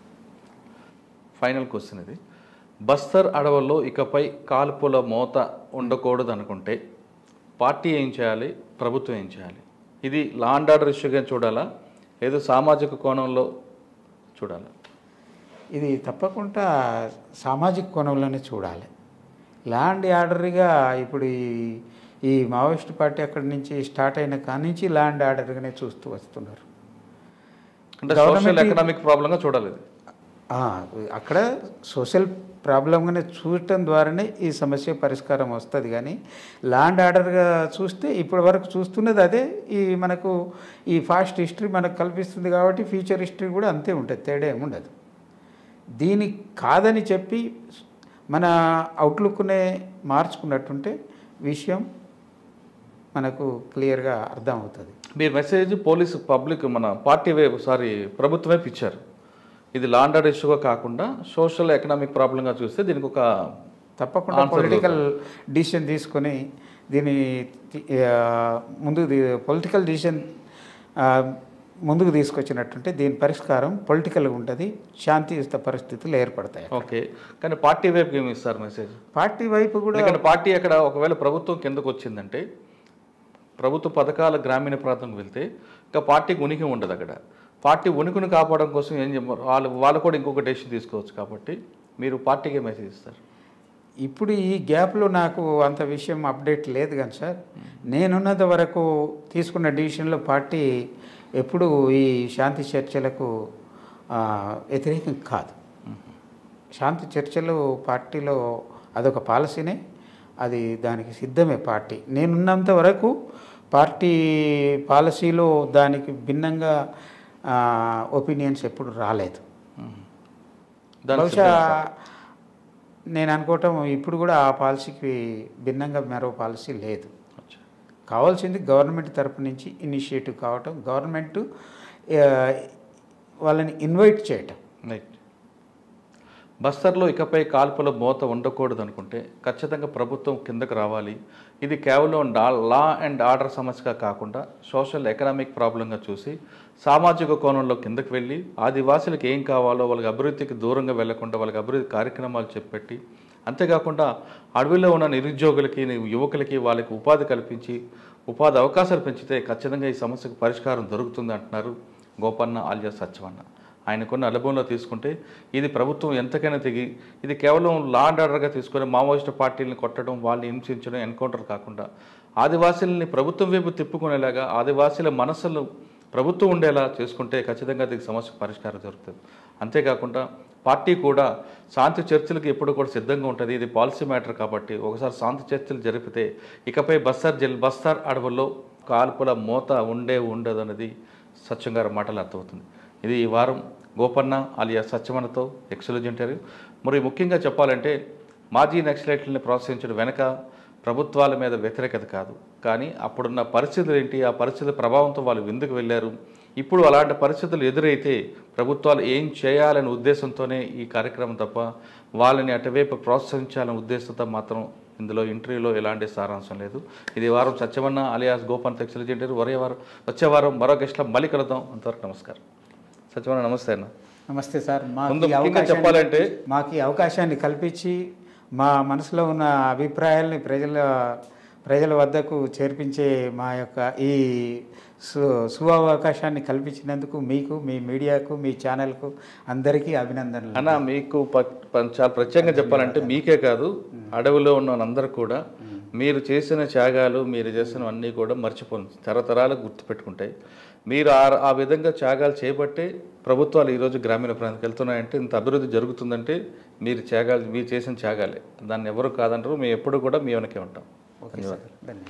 ఫైనల్ క్వశ్చన్ ఇది, బస్తర్ అడవుల్లో ఇకపై కాల్పుల మోత ఉండకూడదు అనుకుంటే పార్టీ ఏం చేయాలి, ప్రభుత్వం ఏం చేయాలి? ఇది లా అండ్ ఆర్డర్ ఇష్యూగా చూడాలా, ఏదో సామాజిక కోణంలో చూడాలా? ఇది తప్పకుండా సామాజిక కోణంలోనే చూడాలి. లా అండ్ ఆర్డర్గా ఇప్పుడు ఈ మావోయిస్ట్ పార్టీ అక్కడి నుంచి స్టార్ట్ అయిన కాడి నుంచి లా అండ్ ఆర్డర్గానే చూస్తూ వస్తున్నారు. అంటే సోషల్ ఎకనామిక్ ప్రాబ్లంగా చూడాలి. అక్కడ సోషల్ ప్రాబ్లంగానే చూడటం ద్వారానే ఈ సమస్య పరిష్కారం వస్తుంది. కానీ ల్యాండ్ ఆర్డర్గా చూస్తే ఇప్పటి వరకు చూస్తున్నది అదే. మనకు ఈ ఫాస్ట్ హిస్టరీ మనకు కల్పిస్తుంది కాబట్టి ఫ్యూచర్ హిస్టరీ కూడా అంతే ఉంటుంది, తేడా ఏముండదు. దీనికి కాదని చెప్పి మన అవుట్లుక్నే మార్చుకున్నట్టుంటే విషయం మనకు క్లియర్గా అర్థమవుతుంది. మీరు మెసేజ్ పోలీసు పబ్లిక్ మన పార్టీ వైపు ప్రభుత్వం వైపు ఇచ్చారు. ఇది లాండ్ ఆర్డర్ ఇష్యూగా కాకుండా సోషల్ ఎకనామిక్ ప్రాబ్లంగా చూస్తే దీనికి ఒక తప్పకుండా పొలిటికల్ డిసిషన్ తీసుకొని దీని పొలిటికల్ డిసిషన్ ముందుకు తీసుకొచ్చినట్టుంటే దీని పరిష్కారం పొలిటికల్గా ఉంటుంది, శాంతియుత పరిస్థితులు ఏర్పడతాయి. ఓకే, కానీ పార్టీ వైపు ఏమి ఇస్తారు మెసేజ్? పార్టీ వైపు కూడా పార్టీ అక్కడ ఒకవేళ ప్రభుత్వం కిందకు వచ్చిందంటే ప్రభుత్వ పథకాల గ్రామీణ ప్రాంతంకి వెళ్తే ఇంకా పార్టీకి ఉనికి ఉండదు. అక్కడ పార్టీ ఉనికిని కాపాడడం కోసం ఏం చెప్పారు వాళ్ళు కూడా ఇంకొక డెసిషన్ తీసుకోవచ్చు. కాబట్టి మీరు పార్టీకే మెసేజ్ ఇస్తారు. ఇప్పుడు ఈ గ్యాప్లో నాకు అంత విషయం అప్డేట్ లేదు కానీ సార్, నేనున్నంత వరకు తీసుకున్న డిసిషన్లో పార్టీ ఎప్పుడు ఈ శాంతి చర్చలకు వ్యతిరేకం కాదు. శాంతి చర్చలు పార్టీలో అదొక పాలసీనే, అది దానికి సిద్ధమే పార్టీ. నేనున్నంత వరకు పార్టీ పాలసీలో దానికి భిన్నంగా ఒపీనియన్స్ ఎప్పుడు రాలేదు. బహుశా నేను అనుకోవటం ఇప్పుడు కూడా ఆ పాలసీకి భిన్నంగా మరో పాలసీ లేదు. కావాల్సింది గవర్నమెంట్ తరపు నుంచి ఇనిషియేటివ్ కావటం, గవర్నమెంట్ వాళ్ళని ఇన్వైట్ చేయటం. రైట్. బస్తర్లో ఇకపై కాల్పుల మోత ఉండకూడదు అనుకుంటే ఖచ్చితంగా ప్రభుత్వం కిందకు రావాలి. ఇది కేవలం లా అండ్ ఆర్డర్ సమస్యగా కాకుండా సోషల్ ఎకనామిక్ ప్రాబ్లంగా చూసి సామాజిక కోణంలో కిందకు వెళ్ళి ఆదివాసులకు ఏం కావాలో వాళ్ళకి అభివృద్ధికి దూరంగా వెళ్లకుండా వాళ్ళకి అభివృద్ధి కార్యక్రమాలు చేపట్టి, అంతేకాకుండా అడవిలో ఉన్న నిరుద్యోగులకి యువకులకి వాళ్ళకి ఉపాధి కల్పించి ఉపాధి అవకాశాలు పెంచితే ఖచ్చితంగా ఈ సమస్యకు పరిష్కారం దొరుకుతుంది అంటున్నారు గోపన్న ఆలియాస్ సత్యవన్న. ఆయనకున్న అనుభవంలో తీసుకుంటే ఇది ప్రభుత్వం ఎంతకైనా తెగి ఇది కేవలం లా అండ్ ఆర్డర్గా తీసుకొని మావోయిస్టు పార్టీలను కొట్టడం, వాళ్ళని హింసించడం, ఎన్కౌంటర్ కాకుండా ఆదివాసీలని ప్రభుత్వం వైపు తిప్పుకునేలాగా ఆదివాసీల మనసులు ప్రభుత్వం ఉండేలా చేసుకుంటే ఖచ్చితంగా దీనికి సమస్యకు పరిష్కారం దొరుకుతుంది. అంతేకాకుండా పార్టీ కూడా శాంతి చర్చలకు ఎప్పుడు కూడా సిద్ధంగా ఉంటుంది. ఇది పాలసీ మ్యాటర్ కాబట్టి ఒకసారి శాంతి చర్చలు జరిపితే ఇకపై బస్తర్ అడవుల్లో కాల్పుల మోత ఉండదు అన్నది సత్యం గారి మాటలు అర్థమవుతుంది. ఇది ఈ వారం గోపన్న ఆలియా సత్యవన్నతో ఎక్స్క్లూజివ్ ఇంటర్వ్యూ. మరి ముఖ్యంగా చెప్పాలంటే మాజీ నక్సలైట్లని ప్రోత్సహించడం వెనక ప్రభుత్వాల మీద వ్యతిరేకత కాదు, కానీ అప్పుడున్న పరిస్థితులు ఏంటి, ఆ పరిస్థితుల ప్రభావంతో వాళ్ళు ఎందుకు వెళ్ళారు, ఇప్పుడు అలాంటి పరిస్థితులు ఎదురైతే ప్రభుత్వాలు ఏం చేయాలనే ఉద్దేశంతోనే ఈ కార్యక్రమం తప్ప వాళ్ళని అటువైపు ప్రోత్సహించాలనే ఉద్దేశంతో మాత్రం ఇందులో ఇంటర్వ్యూలో ఎలాంటి సారాంశం లేదు. ఇది వారం సత్యవన్న ఆలియాస్ గోపన్న ఎక్స్క్లూజివ్ ఇంటర్వ్యూ. వచ్చే వారం మరో గెస్ట్లో మళ్ళీ కలుద్దాం. అంతవరకు నమస్కారం. సత్యవన్న నమస్తే అన్న. నమస్తే సార్. చెప్పాలంటే మాకు ఈ అవకాశాన్ని కల్పించి మా మనసులో ఉన్న అభిప్రాయాల్ని ప్రజల వద్దకు చేర్పించే మా యొక్క ఈ సువకాశాన్ని కల్పించినందుకు మీకు, మీ మీడియాకు, మీ ఛానల్కు అందరికీ అభినందనలు అన్న. మీకు చాలా ప్రత్యేకంగా చెప్పాలంటే మీకే కాదు, అడవిలో ఉన్న అందరూ కూడా మీరు చేసిన త్యాగాలు, మీరు చేసినవన్నీ కూడా మర్చిపోను, తరతరాలు గుర్తుపెట్టుకుంటాయి. మీరు ఆ విధంగా త్యాగాలు చేపట్టే ప్రభుత్వాలు ఈరోజు గ్రామీణ ప్రాంతానికి వెళ్తున్నాయంటే, ఇంత అభివృద్ధి జరుగుతుందంటే మీరు చేసిన త్యాగాలే. దాన్ని ఎవరు కాదంటారు. మేము ఎప్పుడు కూడా మీ వెనకే ఉంటాం. ధన్యవాదాలు.